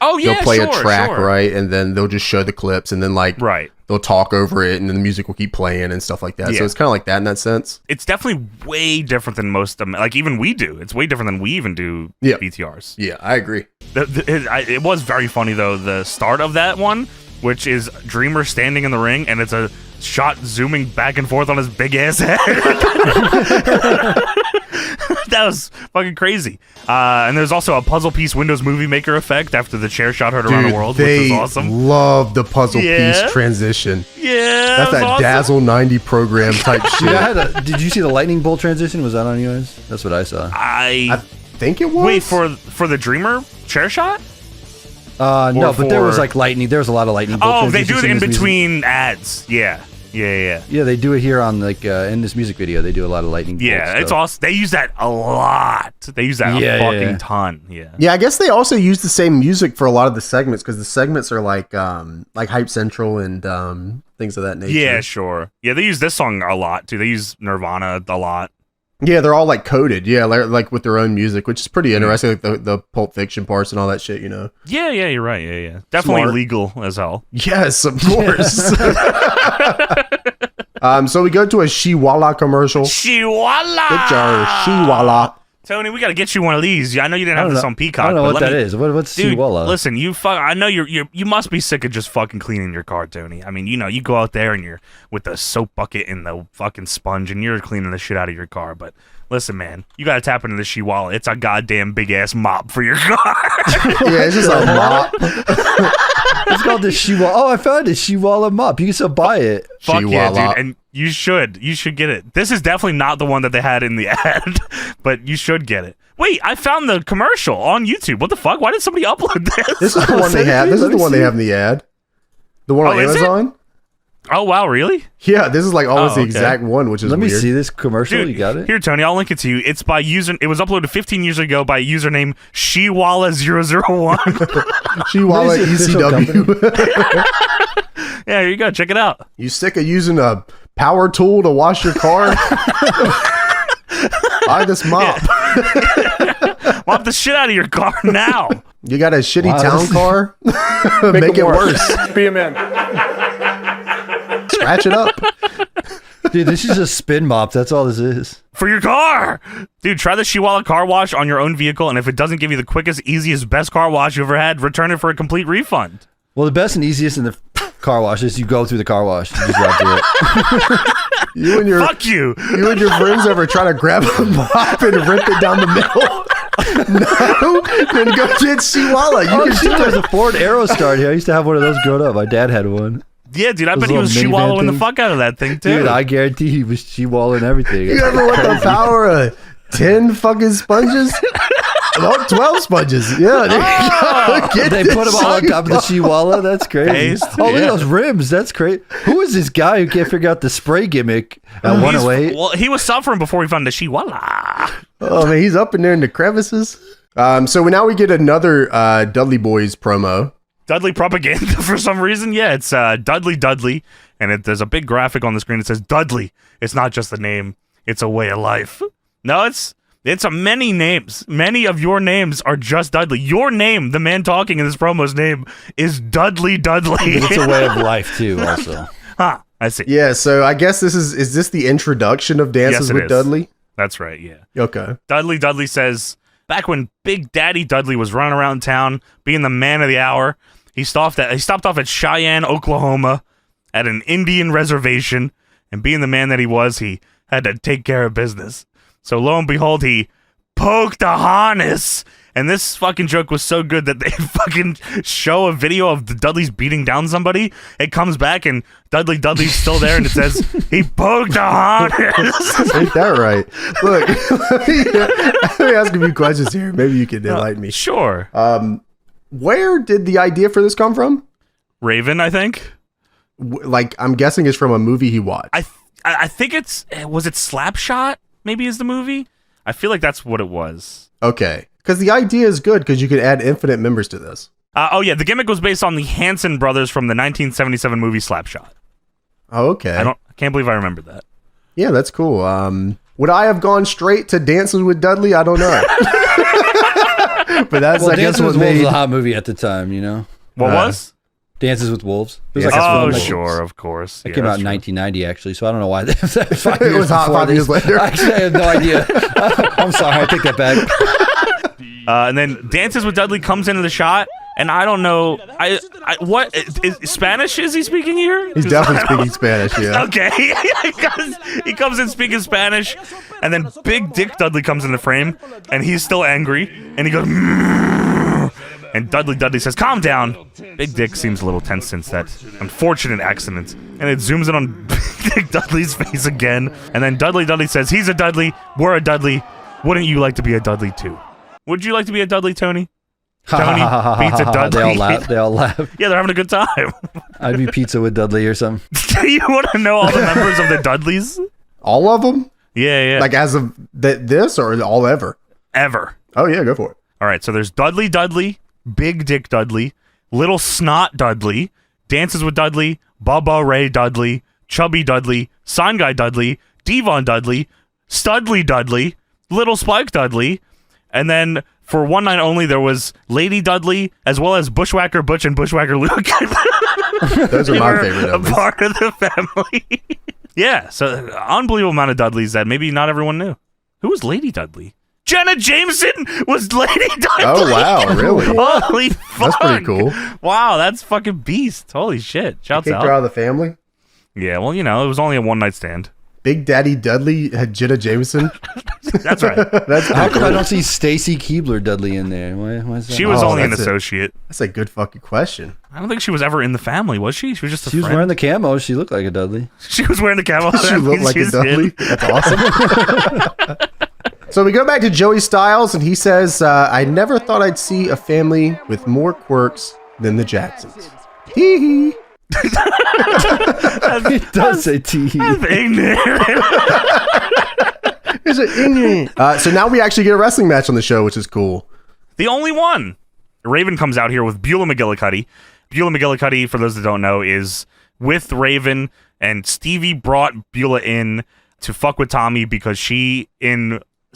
they'll play a track, right, and then they'll just show the clips, and then right. They'll talk over it, and then the music will keep playing and stuff like that. Yeah. So it's kind of like that in that sense. It's definitely way different than most of them. Even we do. It's way different than we even do VTRs. Yeah, I agree. It was very funny, though, the start of that one, which is Dreamer standing in the ring, and it's a shot zooming back and forth on his big-ass head. That was fucking crazy. And there's also a puzzle piece Windows Movie Maker effect after the chair shot heard around the world, which is awesome. Love the puzzle piece transition. Yeah, that's that awesome. Dazzle 90 program type shit. Did you see the lightning bolt transition? Was that on yours? That's what I saw. I think it was. Wait, for the Dreamer chair shot? No, but there was lightning. There was a lot of lightning bolt. Oh, they do it in between ads. Yeah. Yeah, they do it here on in this music video. They do a lot of lightning. Yeah, it's awesome. They use that a lot. They use that a fucking ton. Yeah. Yeah, I guess they also use the same music for a lot of the segments, because the segments are like Hype Central and things of that nature. Yeah, sure. Yeah, they use this song a lot too. They use Nirvana a lot. Yeah, they're all coded. Yeah, with their own music, which is pretty interesting. The Pulp Fiction parts and all that shit. Yeah, you're right. Yeah. Definitely legal as hell. Yes, of course. So we go to a Shiwala commercial. Shiwala. Get your Shiwala. Tony, we got to get you one of these. I know you didn't have this on Peacock. I don't know what that is. What's dude, Shiwala? Listen, I know you must be sick of just fucking cleaning your car, Tony. I mean, you go out there and you're with the soap bucket and the fucking sponge and you're cleaning the shit out of your car. But listen, man, you got to tap into the Shiwala. It's a goddamn big ass mop for your car. Yeah, it's just a mop. It's called the Shiwala. Oh, I found it. Shiwala mop. You can still buy it. Fuck yeah, dude. And you should get it. This is definitely not the one that they had in the ad, but you should get it. Wait, I found the commercial on YouTube. What the fuck? Why did somebody upload this? This is the one they have. This is the one they have in the ad. The one on Amazon. Oh wow, really? Yeah, this is almost the exact one, which is Let me weird. see this commercial. Dude, you got it? Here, Tony, I'll link it to you. It's by It was uploaded 15 years ago by a username Shiwala001. Shiwala ECW. Yeah, here you go. Check it out. You sick of using a power tool to wash your car? Buy this mop. Yeah. Mop the shit out of your car now. You got a shitty town car? Make it worse. Be a man. Scratch it up. Dude, this is a spin mop. That's all this is. For your car. Dude, try the Shiwala car wash on your own vehicle, and if it doesn't give you the quickest, easiest, best car wash you ever had, return it for a complete refund. Well, the best and easiest in the car wash is you go through the car wash. You just rub through it. Fuck you. You and your friends ever try to grab a mop and rip it down the middle? No? Then go get Shiwala. There's a Ford Aerostar here. I used to have one of those growing up. My dad had one. Yeah, dude, I bet he was Shiwala-ing the fuck out of that thing, too. Dude, I guarantee he was Shiwala and everything. You ever want the power of 10 fucking sponges? 12 sponges. Yeah. They put them all on top of the Shiwala. That's crazy. Paste, Look yeah. at those rims. That's great. Who is this guy who can't figure out the spray gimmick at 108? Well, he was suffering before he found the Shiwala. Oh, man, he's up in there in the crevices. So now we get another Dudley Boys promo. Dudley propaganda for some reason. Yeah, it's Dudley, and there's a big graphic on the screen that says Dudley. It's not just a name; it's a way of life. No, it's a many names. Many of your names are just Dudley. Your name, the man talking in this promo's name, is Dudley. It's a way of life too, also. Huh? I see. Yeah. So I guess is this the introduction of Dances Yes, it with is. Dudley? That's right. Yeah. Okay. Dudley says, back when Big Daddy Dudley was running around town, being the man of the hour, he stopped off at Cheyenne, Oklahoma, at an Indian reservation, and being the man that he was, he had to take care of business. So lo and behold, he poked a harness. And this fucking joke was so good that they fucking show a video of the Dudleys beating down somebody. It comes back and Dudley's still there, and it says, he poked a harness. Ain't that right? Look, let me ask a few questions here. Maybe you can enlighten me. Sure. Where did the idea for this come from? Raven, I think. Like, I'm guessing it's from a movie he watched. I think was it Slapshot? Maybe is the movie. I feel like that's what it was. Okay, because the idea is good because you could add infinite members to this. Oh yeah, the gimmick was based on the Hanson brothers from the 1977 movie Slapshot. Oh, okay. I can't believe I remembered that. Yeah, that's cool. Would I have gone straight to Dances with Dudley? I don't know. But that's I guess Dances what with Wolves made was a hot movie at the time, you know. What was? Dances with Wolves. It was Yes. like a film, Sure, of course. It came out in 1990, actually, so I don't know why. That was 5 It years was hot before 5 years this. later. Actually, I have no idea. I'm sorry, I take that back. And then Dances with Dudley comes into the shot, and I don't know. What is Spanish? Is he speaking here? He's definitely speaking Spanish. Yeah. Okay, he comes in speaking Spanish, and then Big Dick Dudley comes in the frame, and he's still angry, and he goes, "Mmm." And Dudley says, "Calm down." Big Dick seems a little tense since that unfortunate accident, and it zooms in on Big Dick Dudley's face again, and then Dudley says, "He's a Dudley, we're a Dudley. Wouldn't you like to be a Dudley too? Would you like to be a Dudley, Tony?" Tony beats a Dudley. They all laugh. Yeah, they're having a good time. I'd be pizza with Dudley or something. Do you want to know all the members of the Dudleys? All of them? Yeah. Like as of this or all ever? Ever. Oh, yeah, go for it. All right, so there's Dudley, Big Dick Dudley, Little Snot Dudley, Dances with Dudley, Bubba Ray Dudley, Chubby Dudley, Sign Guy Dudley, Devon Dudley, Studley Dudley, Little Spike Dudley, and then for one night only there was Lady Dudley, as well as Bushwhacker Butch and Bushwhacker Luke. Those are my favorite a numbers. part of the family. Yeah, so unbelievable amount of Dudleys that maybe not everyone knew. Who was Lady Dudley? Jenna Jameson was Lady Dudley. Oh, wow, really? Holy fuck. That's pretty cool. Wow, that's fucking beast. Holy shit. Shouts Kicked out. her out of the family? Yeah, well, you know, it was only a one-night stand. Big Daddy Dudley had Jenna Jameson? That's right. That's How pretty come I cool. don't see Stacy Keebler Dudley in there? Why is that? She was Oh, only an that's it. associate. That's a good fucking question. I don't think she was ever in the family, was she? She was just a She was friend. wearing the camo. She looked like a Dudley. She was wearing the camo. She That looked means like a she's Dudley. in. That's awesome. So we go back to Joey Styles, and he says, I never thought I'd see a family with more quirks than the Jacksons. Hee hee. It does say T. That's ignorant. Is it ignorant? So now we actually get a wrestling match on the show, which is cool. The only one. Raven comes out here with Beulah McGillicuddy. Beulah McGillicuddy, for those that don't know, is with Raven, and Stevie brought Beulah in to fuck with Tommy because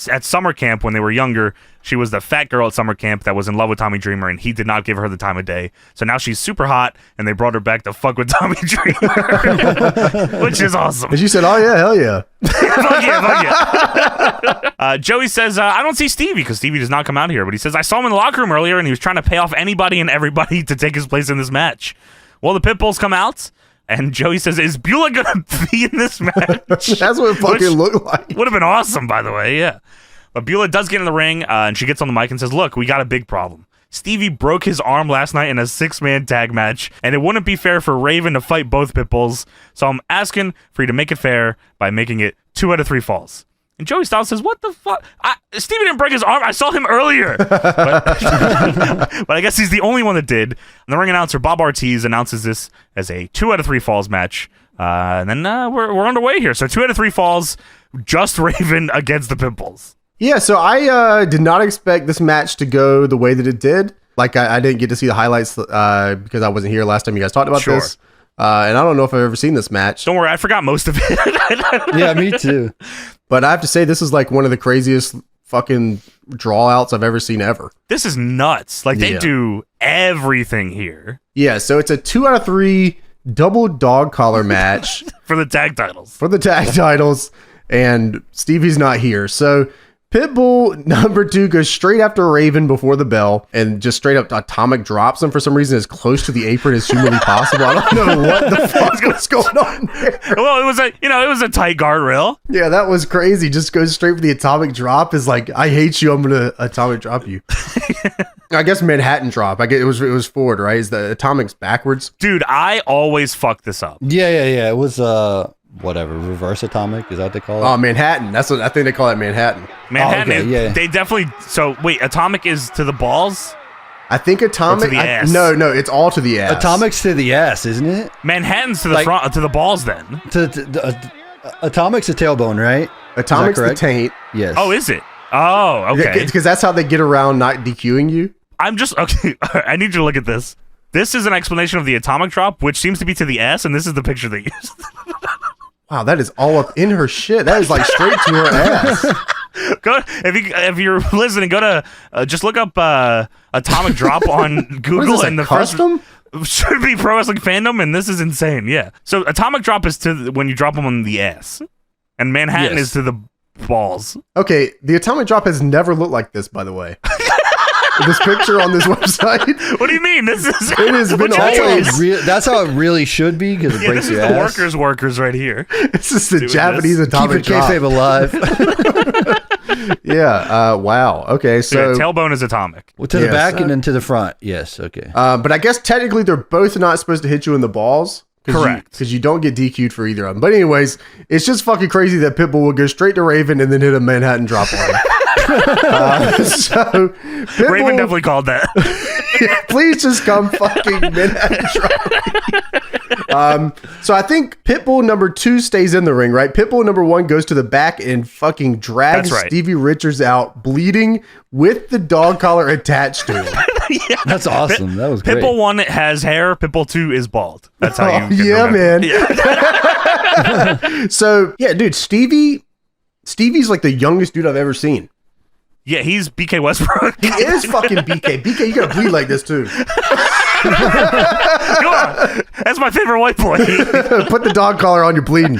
at summer camp when they were younger, she was the fat girl at summer camp that was in love with Tommy Dreamer, and he did not give her the time of day. So now she's super hot, and they brought her back to fuck with Tommy Dreamer, which is awesome. And she said, oh yeah, hell yeah. Fuck yeah. Joey says, I don't see Stevie because Stevie does not come out here, but he says, I saw him in the locker room earlier and he was trying to pay off anybody and everybody to take his place in this match. Well, the Pitbulls come out and Joey says, is Beulah going to be in this match? That's what it fucking looked like. Would have been awesome, by the way, yeah. But Beulah does get in the ring and she gets on the mic and says, look, we got a big problem. Stevie broke his arm last night in a 6-man tag match, and it wouldn't be fair for Raven to fight both Pitbulls, so I'm asking for you to make it fair by making it 2 out of 3 falls. And Joey Styles says, what the fuck? Stevie didn't break his arm. I saw him earlier. But I guess he's the only one that did. And the ring announcer, Bob Ortiz, announces this as a 2 out of 3 falls match. And then we're underway here. So 2 out of 3 falls, just Raven against the Pitbulls. Yeah, so I did not expect this match to go the way that it did. Like, I didn't get to see the highlights because I wasn't here last time you guys talked about this. And I don't know if I've ever seen this match. Don't worry, I forgot most of it. Yeah, me too. But I have to say, this is like one of the craziest fucking draw outs I've ever seen ever. This is nuts. Like, they do everything here. Yeah, so it's a 2 out of 3 double dog collar match. For the tag titles. For the tag titles. And Stevie's not here. So Pitbull number 2 goes straight after Raven before the bell and just straight up atomic drops him for some reason as close to the apron as humanly possible. I don't know what the fuck was going on there. Well, it was a tight guardrail. Yeah, that was crazy. Just goes straight for the atomic drop. Is like, I hate you. I'm gonna atomic drop you. I guess Manhattan drop. I guess it was forward, right? Is the atomic's backwards? Dude, I always fuck this up. Yeah. It was whatever, reverse atomic, is that what they call it? Oh, Manhattan. That's what I think they call it, Manhattan. Manhattan. Oh, okay, yeah. They definitely. So wait, atomic is to the balls. I think atomic. Or to the ass. No, it's all to the ass. Atomic's to the ass, isn't it? Manhattan's to the front, to the balls. Then atomic's a tailbone, right? Atomic's the taint. Yes. Oh, is it? Oh, okay. Because that's how they get around not DQing you. I'm just okay. I need you to look at this. This is an explanation of the atomic drop, which seems to be to the ass, and this is the picture they used. Wow, that is all up in her shit. That is like straight to her ass. If you're listening, go to just look up atomic drop on Google. What is this, and the custom? First should be Pro Wrestling Fandom, and this is insane. Yeah. So atomic drop is to when you drop them on the ass, and Manhattan is to the balls. Okay, the atomic drop has never looked like this, by the way. This picture on this website. What do you mean? This is it has been always. That's how it really should be because it breaks your ass. This is the workers right here. This is the Japanese atomic drop. Keep it kayfabe alive. Yeah. Wow. Okay. So tailbone is atomic. Well, to the back and then to the front. Yes. Okay. But I guess technically they're both not supposed to hit you in the balls. Correct. Because you don't get DQ'd for either of them. But anyways, it's just fucking crazy that Pitbull will go straight to Raven and then hit a Manhattan drop on him. So Pitbull, Raven definitely called that. Please just come fucking Manhattan drop. So I think Pitbull number 2 stays in the ring, right? Pitbull number 1 goes to the back and fucking drags Stevie Richards out, bleeding with the dog collar attached to him. Yeah. That's awesome. That was great. Pitbull 1 has hair. Pitbull 2 is bald. That's how you. Yeah, remember. man. Yeah. So yeah, dude, Stevie's like the youngest dude I've ever seen. Yeah, he's BK Westbrook. He is fucking BK. BK, you gotta bleed like this too. Come on. That's my favorite white boy. Put the dog collar on, you're bleeding.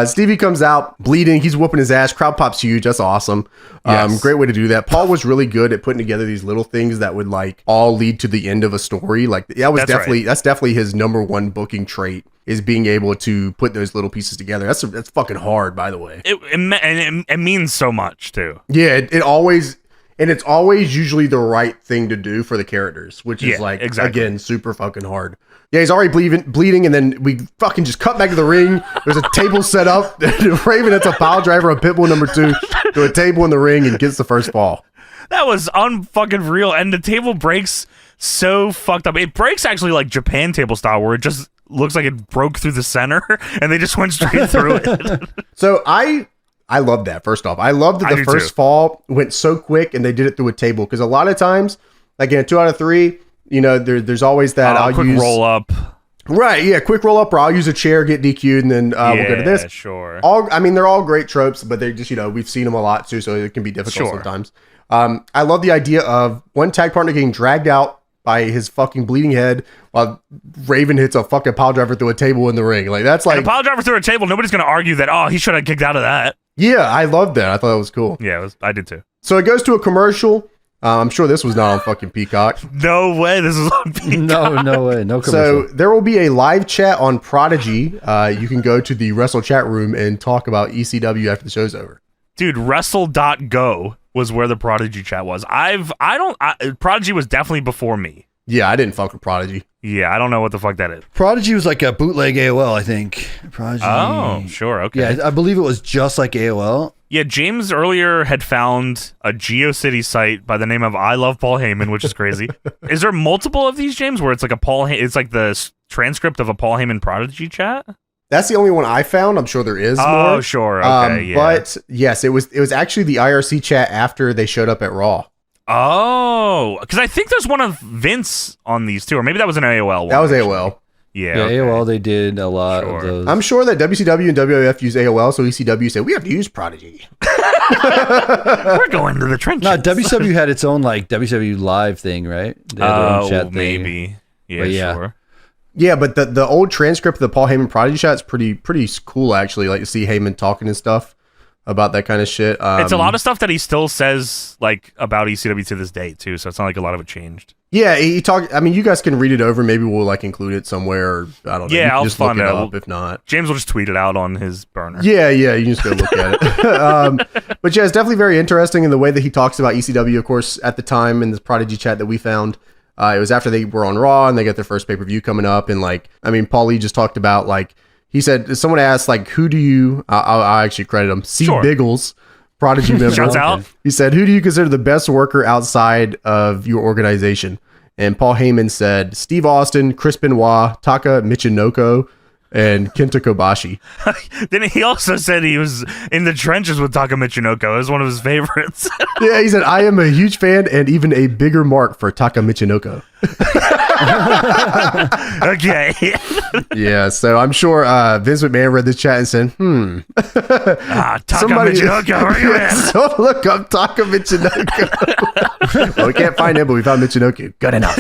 Stevie comes out bleeding. He's whooping his ass. Crowd pops huge. That's awesome. Yes. Great way to do that. Paul was really good at putting together these little things that would like all lead to the end of a story. Like that's definitely his number 1 booking trait, is being able to put those little pieces together. That's fucking hard, by the way. It means so much too. Yeah, it always. And it's always usually the right thing to do for the characters, which is again, super fucking hard. Yeah, he's already bleeding, and then we fucking just cut back to the ring. There's a table set up. Raven hits a pile driver on Pitbull number 2 to a table in the ring and gets the first fall. That was unfucking real, and the table breaks so fucked up. It breaks actually like Japan table style, where it just looks like it broke through the center, and they just went straight through it. So I love that. First off, I love that the first fall went so quick and they did it through a table, because a lot of times, like in a 2 out of 3, you know, there's always that I'll quick use roll up. Right, yeah, quick roll up, or I'll use a chair, get DQ'd, and then we'll go to this. Sure. They're all great tropes, but they're just, we've seen them a lot too, so it can be difficult sometimes. I love the idea of one tag partner getting dragged out by his fucking bleeding head while Raven hits a fucking pile driver through a table in the ring. Like, that's like... And a pile driver through a table, nobody's going to argue that, he should have kicked out of that. Yeah, I loved that. I thought it was cool. Yeah, I did too. So it goes to a commercial. I'm sure this was not on fucking Peacock. No way, this is on Peacock. No way, no commercial. So there will be a live chat on Prodigy. You can go to the Wrestle chat room and talk about ECW after the show's over. Dude, wrestle.go was where the Prodigy chat was. Prodigy was definitely before me. Yeah, I didn't fuck with Prodigy. Yeah, I don't know what the fuck that is. Prodigy was like a bootleg AOL, I think. Prodigy. Oh, sure. Okay. Yeah, I believe it was just like AOL. Yeah, James earlier had found a GeoCity site by the name of I Love Paul Heyman, which is crazy. Is there multiple of these, James, where it's like it's like the transcript of a Paul Heyman Prodigy chat? That's the only one I found. I'm sure there is more. Oh, sure. Okay, yeah. But yes, it was actually the IRC chat after they showed up at Raw. Oh, because I think there's one of Vince on these too, or maybe that was an AOL one. That was actually. AOL. Yeah, Yeah, okay. AOL, they did a lot of those. I'm sure that WCW and WWF use AOL, so ECW said, we have to use Prodigy. We're going to the trenches. No, WCW had its own like WCW Live thing, right? They had their own chat thing. Maybe. Yeah, But sure. Yeah, but the old transcript of the Paul Heyman Prodigy shot is pretty cool, actually. Like, to see Heyman talking and stuff about that kind of shit. It's a lot of stuff that he still says like about ECW to this day too, so it's not like a lot of it changed. Yeah, he talked. I mean, you guys can read it over. Maybe we'll like include it somewhere. Or, I don't know. Yeah, I'll just find look it it. up if not. James will just tweet it out on his burner. Yeah, you can just go look at it. But yeah, it's definitely very interesting in the way that he talks about ECW. Of course, at the time in the Prodigy chat that we found, it was after they were on Raw and they got their first pay-per-view coming up. And like, I mean, Paul Lee just talked about like, he said, someone asked like, who do you? I'll actually credit him. C. Sure. Biggles. Prodigy member. Shouts out. He said, who do you consider the best worker outside of your organization? And Paul Heyman said, Steve Austin, Chris Benoit, Taka Michinoko, and Kenta Kobashi. Then he also said he was in the trenches with Taka Michinoko. It was one of his favorites. Yeah, he said, I am a huge fan and even a bigger mark for Taka Michinoko. Okay. Yeah, so I'm sure Vince McMahon read this chat and said, Taka Michinoko, where you at? So look up Taka Michinoko. Well, we can't find him, but we found Michinoku. Good enough.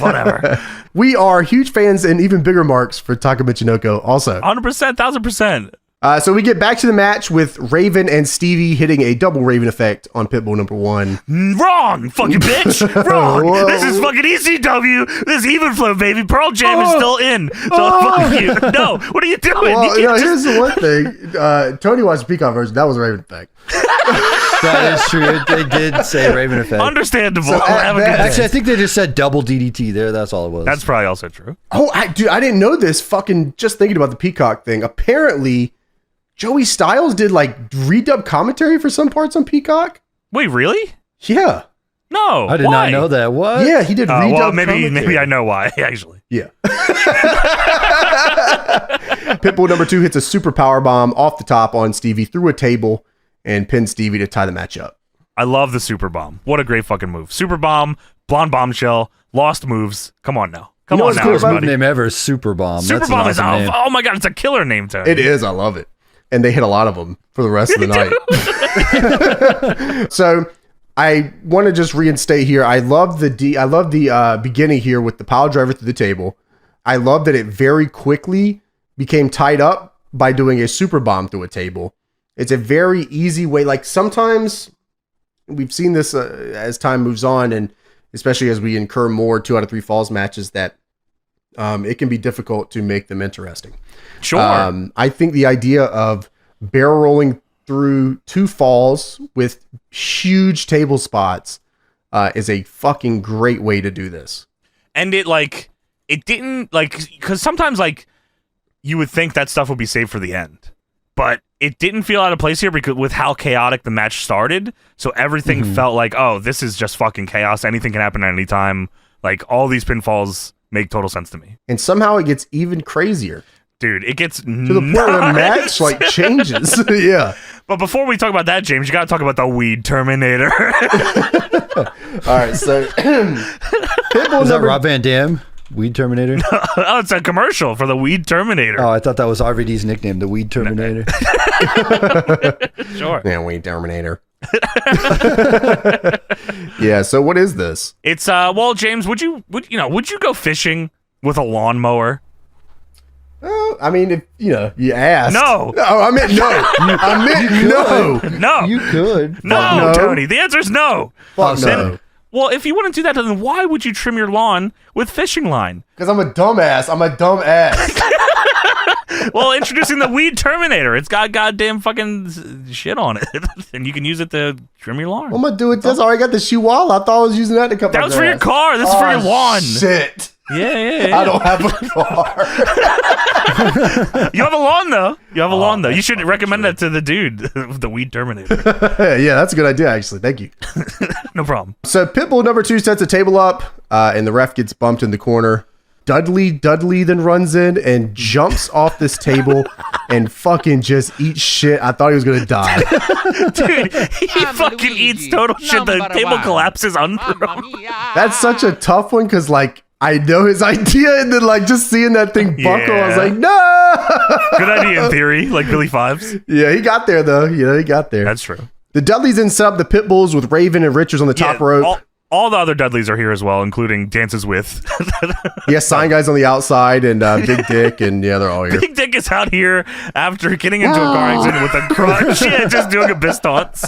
Whatever. We are huge fans and even bigger marks for Taka Michinoko also. 100%, 1,000%. So we get back to the match with Raven and Stevie hitting a double Raven effect on Pitbull number 1. Wrong, fucking bitch. Wrong. Whoa. This is fucking ECW. This is Even Flow, baby. Pearl Jam is still in. So fuck you. No, what are you doing? Well, You can't here's the one thing. Tony watched the Peacock version. That was a Raven effect. That is true. They did say Raven effect. Understandable. So Have a good day. Actually, I think they just said double DDT there. That's all it was. That's probably also true. Oh, dude, I didn't know this. Fucking just thinking about the Peacock thing. Apparently, Joey Styles did like redub commentary for some parts on Peacock. Wait, really? Yeah. No. I did why? not know that. What? Yeah, he did redub Well, commentary. maybe I know why, actually. Yeah. Pitbull number 2 hits a super power bomb off the top on Stevie through a table and pins Stevie to tie the match up. I love the Super Bomb. What a great fucking move. Super Bomb, Blonde Bombshell, Lost Moves. Come on now. Come You know on what's now, cool about everybody. Name ever, Super Bomb. Super That's an Bomb is awesome name. oh my god, it's a killer name, Tony. It is. I love it. And they hit a lot of them for the rest of the night. So I want to just reinstate here. I love the beginning here with the pile driver through the table. I love that it very quickly became tied up by doing a super bomb through a table. It's a very easy way. Like sometimes we've seen this as time moves on, and especially as we incur more 2 out of 3 falls matches, that it can be difficult to make them interesting. Sure. I think the idea of barrel rolling through 2 falls with huge table spots is a fucking great way to do this. And it didn't because sometimes you would think that stuff would be saved for the end, but it didn't feel out of place here because with how chaotic the match started. So everything felt like, oh, this is just fucking chaos. Anything can happen at any time. Like all these pinfalls make total sense to me. And somehow it gets even crazier. Dude, it gets To the point where the match changes. Yeah. But before we talk about that, James, you got to talk about the Weed Terminator. All right, so Pitbull Is that number Rob Van Dam? Weed Terminator? Oh, it's a commercial for the Weed Terminator. Oh, I thought that was RVD's nickname, the Weed Terminator. Sure. Yeah, Weed Terminator. Yeah, so what is this? It's well, James, would you go fishing with a lawnmower? I mean, if you asked. No. No, I meant no. I meant no. No. You could. No, no. Tony. The answer is no. Fuck Then- no. Well, if you wouldn't do that, then why would you trim your lawn with fishing line? Because I'm a dumbass. I'm a dumbass. Well, introducing the Weed Terminator. It's got goddamn fucking shit on it, and you can use it to trim your lawn. What am I doing with this? I already got the Shiwala. I thought I was using that to cut my That was for your grass. car. This is for your lawn. Shit. Yeah. I don't have a car. You have a lawn, though. You should recommend that to the dude, the Weed Terminator. Yeah, that's a good idea, actually. Thank you. No problem. So Pitbull number 2 sets a table up, and the ref gets bumped in the corner. Dudley then runs in and jumps off this table and fucking just eats shit. I thought he was gonna die. Dude, he fucking eats total shit. The table collapses under him. That's such a tough one because, like, I know his idea, and then, like, just seeing that thing buckle, I was like, no! Good idea in theory, like Billy Fives. Yeah, he got there, though. He got there. That's true. The Dudleys then set up the Pitbulls with Raven and Richards on the top rope. All the other Dudleys are here as well, including Dances With. Yeah, Sign Guy's on the outside, and Big Dick, and yeah, they're all here. Big Dick is out here after getting into a car accident with a crutch. Yeah, just doing a pistons.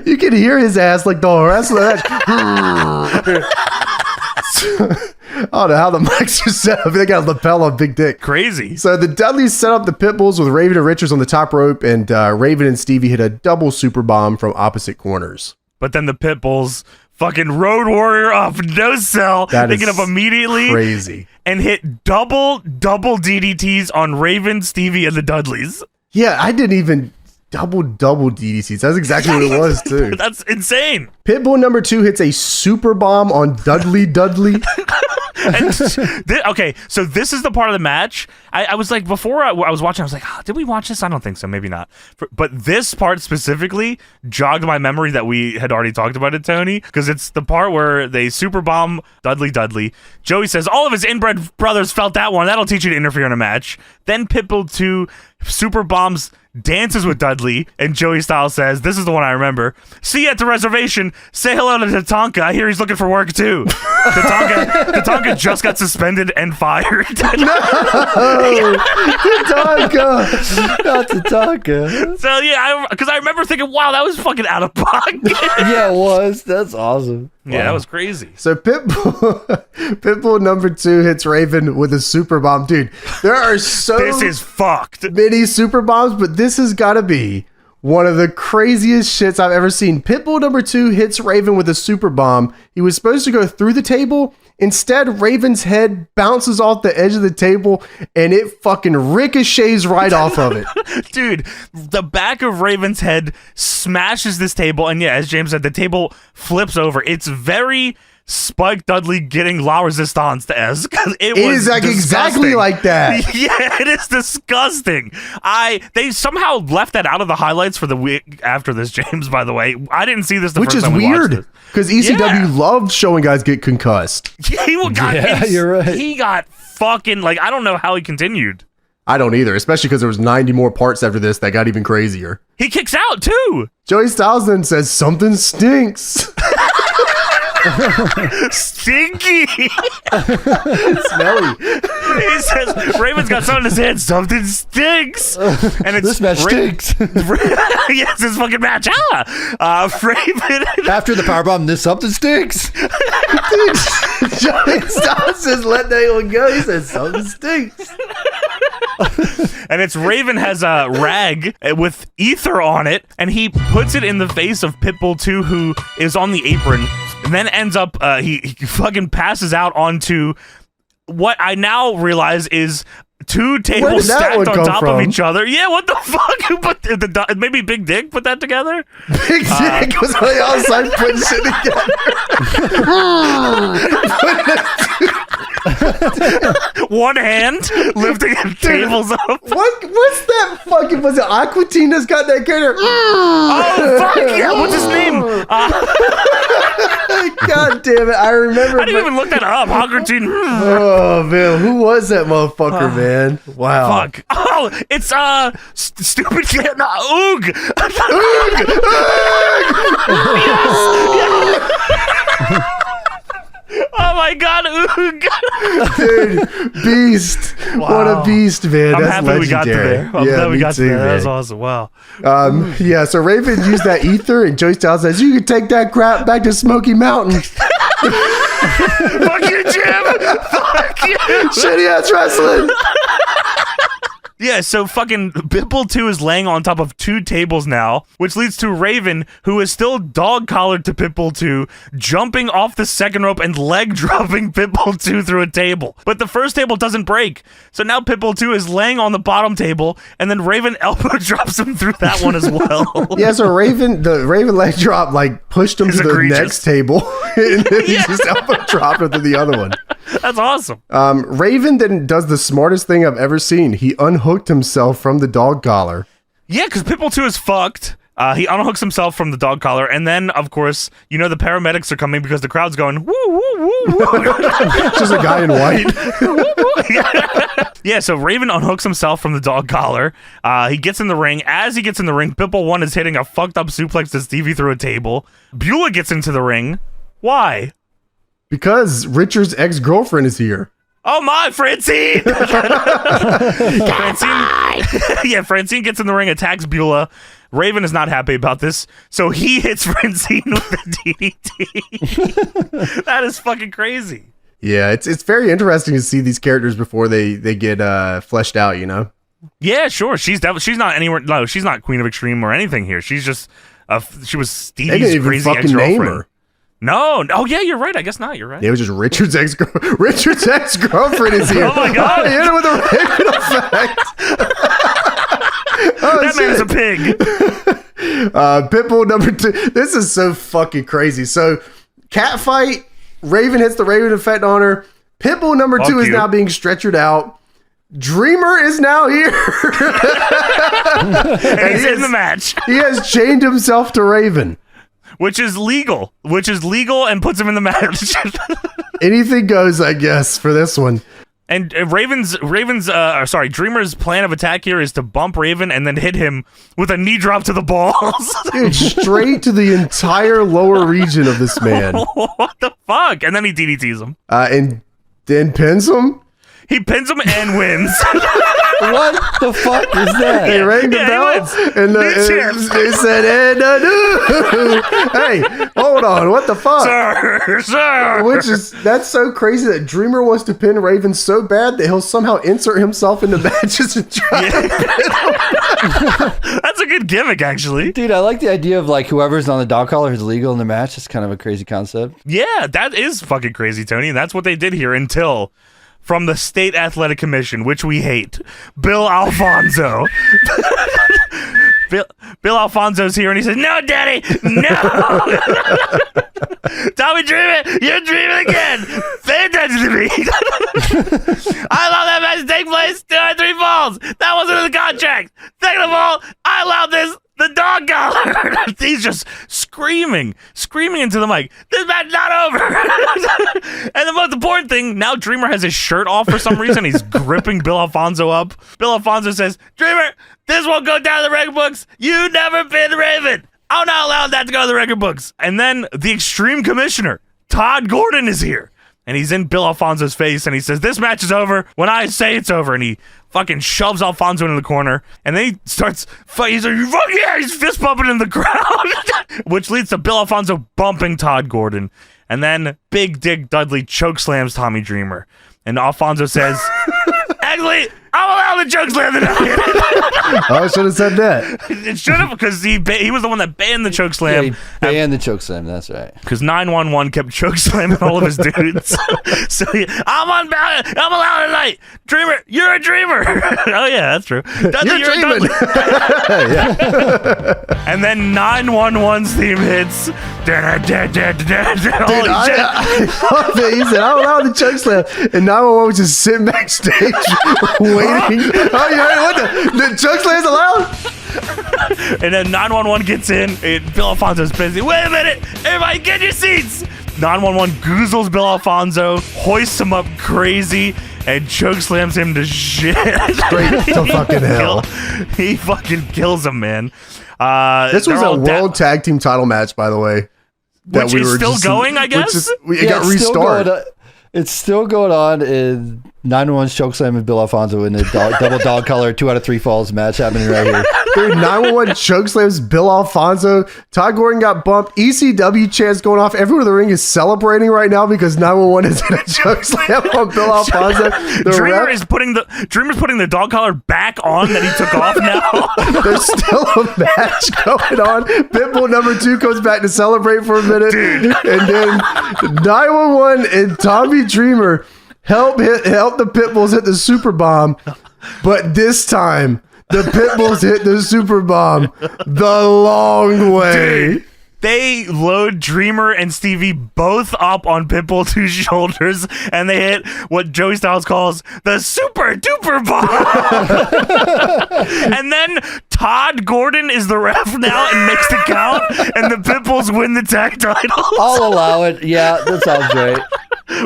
You can hear his ass like the rest of that. I don't know how the mics are set up. They got a lapel on Big Dick. Crazy. So the Dudleys set up the Pitbulls with Raven and Richards on the top rope, and Raven and Stevie hit a double super bomb from opposite corners. But then the Pitbulls fucking Road Warrior off no cell. They get up immediately. Crazy. And hit double DDTs on Raven, Stevie, and the Dudleys. Yeah, I didn't even double DDTs. That's exactly what it was, too. That's insane. Pitbull number 2 hits a super bomb on Dudley. Okay, so this is the part of the match. I was like, before I was watching, I was like, did we watch this? I don't think so. Maybe not. But this part specifically jogged my memory that we had already talked about it, Tony, because it's the part where they super bomb Dudley. Joey says, all of his inbred brothers felt that one. That'll teach you to interfere in a match. Then Pitbull 2 super bombs Dances with Dudley, and Joey Styles says, this is the one I remember. See you at the reservation. Say hello to Tatanka. I hear he's looking for work too. Tatanka just got suspended and fired. No! Tatanka! Not Tatanka. So yeah, because I remember thinking, wow, that was fucking out of pocket. Yeah, it was. That's awesome. Yeah, Wow. that was crazy. So Pitbull number 2 hits Raven with a super bomb. Dude, there are so This is fucked. many super bombs, but this has got to be one of the craziest shits I've ever seen. Pitbull number 2 hits Raven with a super bomb. He was supposed to go through the table. Instead, Raven's head bounces off the edge of the table and it fucking ricochets right off of it. Dude, the back of Raven's head smashes this table, and yeah, as James said, the table flips over. It's very Spike Dudley getting La Resistance-esque. It is like exactly like that. Yeah, it is disgusting. They somehow left that out of the highlights for the week after this, James, by the way. I didn't see this the Which first is time we watched weird, because ECW loved showing guys get concussed. Yeah, You're right. He got fucking, like, I don't know how he continued. I don't either, especially because there was 90 more parts after this that got even crazier. He kicks out, too. Joey Styles then says, something stinks. Stinky. Smelly. He says Raven's got something in his hand. Something stinks, and it's This match stinks. Yes, this fucking match. Raven. After the powerbomb, this something stinks. Joey Styles says, let that one go. He says, something stinks. And it's Raven has a rag with ether on it, and he puts it in the face of Pitbull 2, who is on the apron, and then ends up he fucking passes out onto what I now realize is 2 tables stacked on top of each other. Yeah, what the fuck? Who put maybe Big Dick put that together? Big Dick was on the outside putting shit together. One hand lifting tables up. What's that fucking, was it Aqua Teen that's got that character? Oh, fuck yeah. What's his name? God damn it. I remember. I didn't even look that up. Aqua Teen. Oh, man. Who was that motherfucker, man? Wow. Fuck. Oh, it's stupid kid. No, Oog. Oog! Oh my god, Oog. Dude, beast. Wow. What a beast, man. I'm That's happy legendary. we got to there. I'm glad we got to there. That was awesome. Wow. Yeah, so Raven used that ether, and Joey Styles says, you can take that crap back to Smoky Mountain. Fuck you, Jim. Fuck you. Shitty ass wrestling. Yeah, Yeah, so fucking Pitbull 2 is laying on top of 2 tables now, which leads to Raven, who is still dog collared to Pitbull 2, jumping off the second rope and leg dropping Pitbull 2 through a table. But the first table doesn't break. So now Pitbull 2 is laying on the bottom table, and then Raven elbow drops him through that one as well. Yeah, so the Raven leg drop like pushed him to the next table, and then he just elbow dropped him to the other one. That's awesome. Raven then does the smartest thing I've ever seen. He unhooked himself from the dog collar. Yeah, because Pitbull 2 is fucked. He unhooks himself from the dog collar, and then, of course, the paramedics are coming because the crowd's going, woo, woo, woo, woo. Just a guy in white. Yeah, so Raven unhooks himself from the dog collar. He gets in the ring. As he gets in the ring, Pitbull 1 is hitting a fucked up suplex to Stevie through a table. Beulah gets into the ring. Why? Because Richard's ex-girlfriend is here. Oh my, Francine! Francine gets in the ring, attacks Beulah. Raven is not happy about this, so he hits Francine with the DDT. That is fucking crazy. Yeah, it's very interesting to see these characters before they get fleshed out, Yeah, sure. She's not anywhere. No, she's not Queen of Extreme or anything here. She's just she was Stevie's crazy ex-girlfriend. No. Oh, yeah, you're right. I guess not. You're right. It was just Richard's ex-girlfriend is here. Oh, my God. He hit him with a Raven effect. That man's a pig. Pitbull number 2. This is so fucking crazy. So, cat fight. Raven hits the Raven effect on her. Pitbull number 2 is now being stretchered out. Dreamer is now here. And he's in the match. He has chained himself to Raven. Which is legal and puts him in the match. Anything goes, I guess, for this one. And Dreamer's plan of attack here is to bump Raven and then hit him with a knee drop to the balls. Dude, straight to the entire lower region of this man. What the fuck? And then he DDTs him. And then pins him? He pins him and wins. What the fuck is that? They rang the bell and they said, hey, hold on, what the fuck? Sir. That's so crazy that Dreamer wants to pin Raven so bad that he'll somehow insert himself into matches and try to pin him. That's a good gimmick, actually. Dude, I like the idea of like whoever's on the dog collar is legal in the match. It's kind of a crazy concept. Yeah, that is fucking crazy, Tony. And that's what they did here until... from the State Athletic Commission, which we hate, Bill Alfonso. Bill Alfonso's here, and he says, "No, Daddy, no! Tommy Dreamer, you're dreaming again! Pay attention to me! I allowed that match to take place 2 out of 3 falls! That wasn't in the contract! Second of all, I allowed this the dog collar!" He's just screaming into the mic. This match not over. And the most important thing, now Dreamer has his shirt off for some reason. He's gripping Bill Alfonso up. Bill Alfonso says, "Dreamer, this won't go down in the record books. You never pinned Raven. I'm not allowed that to go to the record books." And then the Extreme Commissioner, Todd Gordon, is here. And he's in Bill Alfonso's face, and he says, "This match is over when I say it's over." And he fucking shoves Alfonso into the corner, and then he starts fighting. He's like, "Fuck yeah!" He's fist bumping in the crowd, which leads to Bill Alfonso bumping Todd Gordon. And then Big Dick Dudley chokeslams Tommy Dreamer. And Alfonso says, "Actually, I'm allowed to chokeslam tonight." Oh, I should have said that. It should have, because he was the one that banned the chokeslam. Yeah, he banned the chokeslam, that's right. Because 911 kept chokeslamming all of his dudes. So I'm allowed tonight. Dreamer, you're a dreamer. Oh yeah, that's true. Dudley, you're dreaming. And then 911's theme hits. Dude, I love it. He said, "I'm allowed to chokeslam," and 911 was just sitting backstage waiting. Oh, you heard what the chokeslam's allowed? And then 911 gets in, and Bill Alfonso's busy. "Wait a minute, everybody get your seats." 911 goozles Bill Alfonso, hoists him up crazy, and chokeslams him to shit. Straight to fucking hell. He fucking kills him, man. This was a World Tag Team title match, by the way. Which is still going, I guess? It got restarted. It's still going on, and 911's chokeslam and Bill Alfonso in the double dog collar 2 out of 3 falls match happening right here. Dude, 911 chokeslams Bill Alfonso. Todd Gordon got bumped. ECW chants going off. Everyone in the ring is celebrating right now because 911 is in a chokeslam on Bill Alfonso. Dreamer's putting the dog collar back on that he took off now. There's still a match going on. Pitbull number 2 comes back to celebrate for a minute. Dude. And then 911 and Tommy Dreamer help the Pitbulls hit the super bomb. But this time, the Pitbulls hit the super bomb the long way. Dude, they load Dreamer and Stevie both up on Pitbull 2's shoulders, and they hit what Joey Styles calls the super duper bomb. And then Todd Gordon is the ref now and makes the count, and the Pitbulls win the tag titles. I'll allow it. Yeah, that sounds great.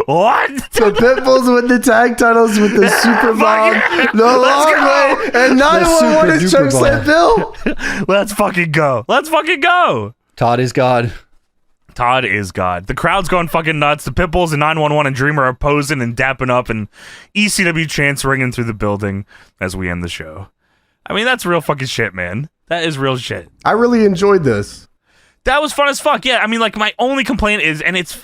What? The Pitbulls win the tag titles with the super bomb the long way, and 911 is chokeslam Bill. Let's fucking go. Let's fucking go. Todd is God. Todd is God. The crowd's going fucking nuts. The Pitbulls and 911 and Dreamer are posing and dapping up, and ECW chants ringing through the building as we end the show. I mean, that's real fucking shit, man. That is real shit. I really enjoyed this. That was fun as fuck. Yeah, I mean, like, my only complaint is, and it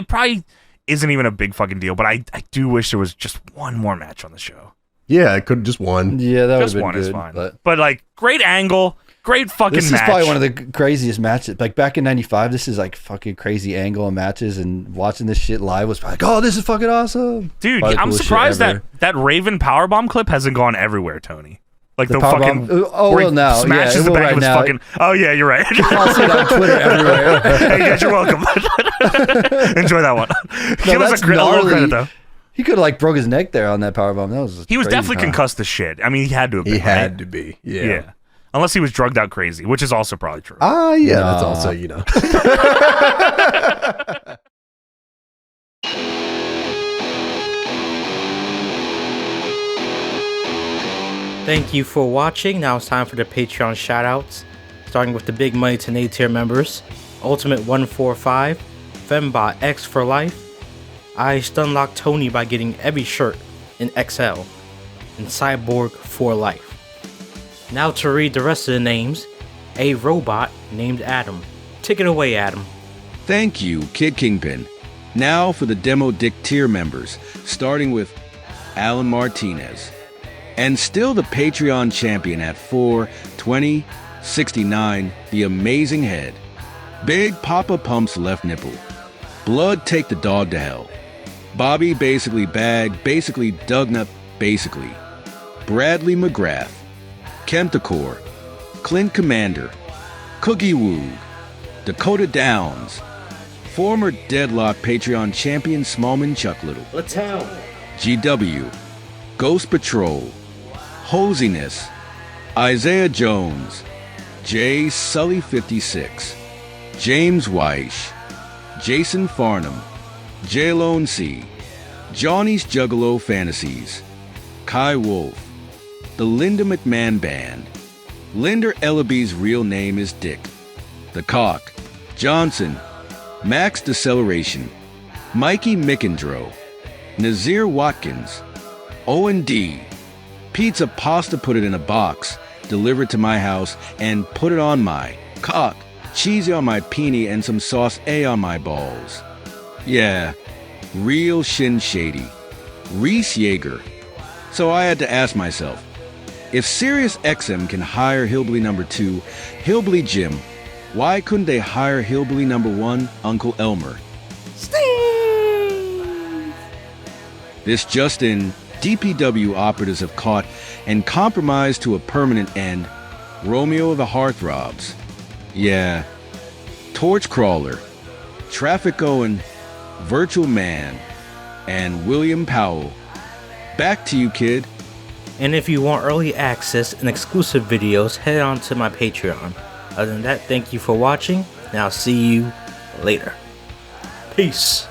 probably isn't even a big fucking deal, but I do wish there was just one more match on the show. Yeah, it could just one. Yeah, that would have been one good. Is fine. But like, great angle. Great fucking match. This is probably one of the craziest matches. Like back in '95, this is like fucking crazy angle and matches. And watching this shit live was like, oh, this is fucking awesome, dude. I'm surprised that Raven powerbomb clip hasn't gone everywhere, Tony. Like the fucking now smashes the back of his fucking. Oh yeah, you're right. I'll see that on Twitter everywhere. Hey guys, you're welcome. Enjoy that one. Give us a little credit though. He could have like broke his neck there on that powerbomb. That was he was definitely concussed to shit. I mean, he had to have been. He had to be. Yeah. Unless he was drugged out crazy, which is also probably true. Yeah, that's also, you know. Thank you for watching. Now it's time for the Patreon shoutouts. Starting with the Big Money Today tier members. Ultimate 145, Fembot X for Life. I Stunlock Tony by getting every shirt in XL. And Cyborg for Life. Now to read the rest of the names. A robot named Adam. Take it away, Adam. Thank you, Kid Kingpin. Now for the Demo Dick tier members, starting with Allan Martinez. And still the Patreon champion at 4/20/69, the Amazing Head. Bigpoppapumpsleftnipple. Blood Take the Dog to Hell. Bobby Basically Bag, Basically Dougnut, Basically. Bradley McGrath. Chemthecore, Clint Commander, Coogi Woog, Dakota Downs, former Deadlock Patreon champion Smallman Chuck Little, Let's help. GW, Ghost Patrol, Hosiness, Isaiah Jones, J Sully 56, James Weish, Jason Farnham, J Lone C, Johnny's Juggalo Fantasies, Kai Wolf, the Linda McMahon Band. Linda Ellaby's real name is Dick. The Cock. Johnson. Max Deceleration. Mikey Mickendro. Nazir Watkins. Owen D. Pizza Pasta Put It in a Box. Delivered to my house and put it on my cock. Cheesy on my peenie and some sauce A on my balls. Yeah. Real shin shady. Reese Yeager. So I had to ask myself, if Sirius XM can hire Hillbilly number 2, Hillbilly Jim, why couldn't they hire Hillbilly number 1, Uncle Elmer? Steve! This just in, DPW operatives have caught and compromised to a permanent end Romeo the Heartthrobs. Yeah. Torchcrawler, Traffic Owen, Virtual Man, and William Powell. Back to you, kid. And if you want early access and exclusive videos, head on to my Patreon. Other than that, thank you for watching, and I'll see you later. Peace.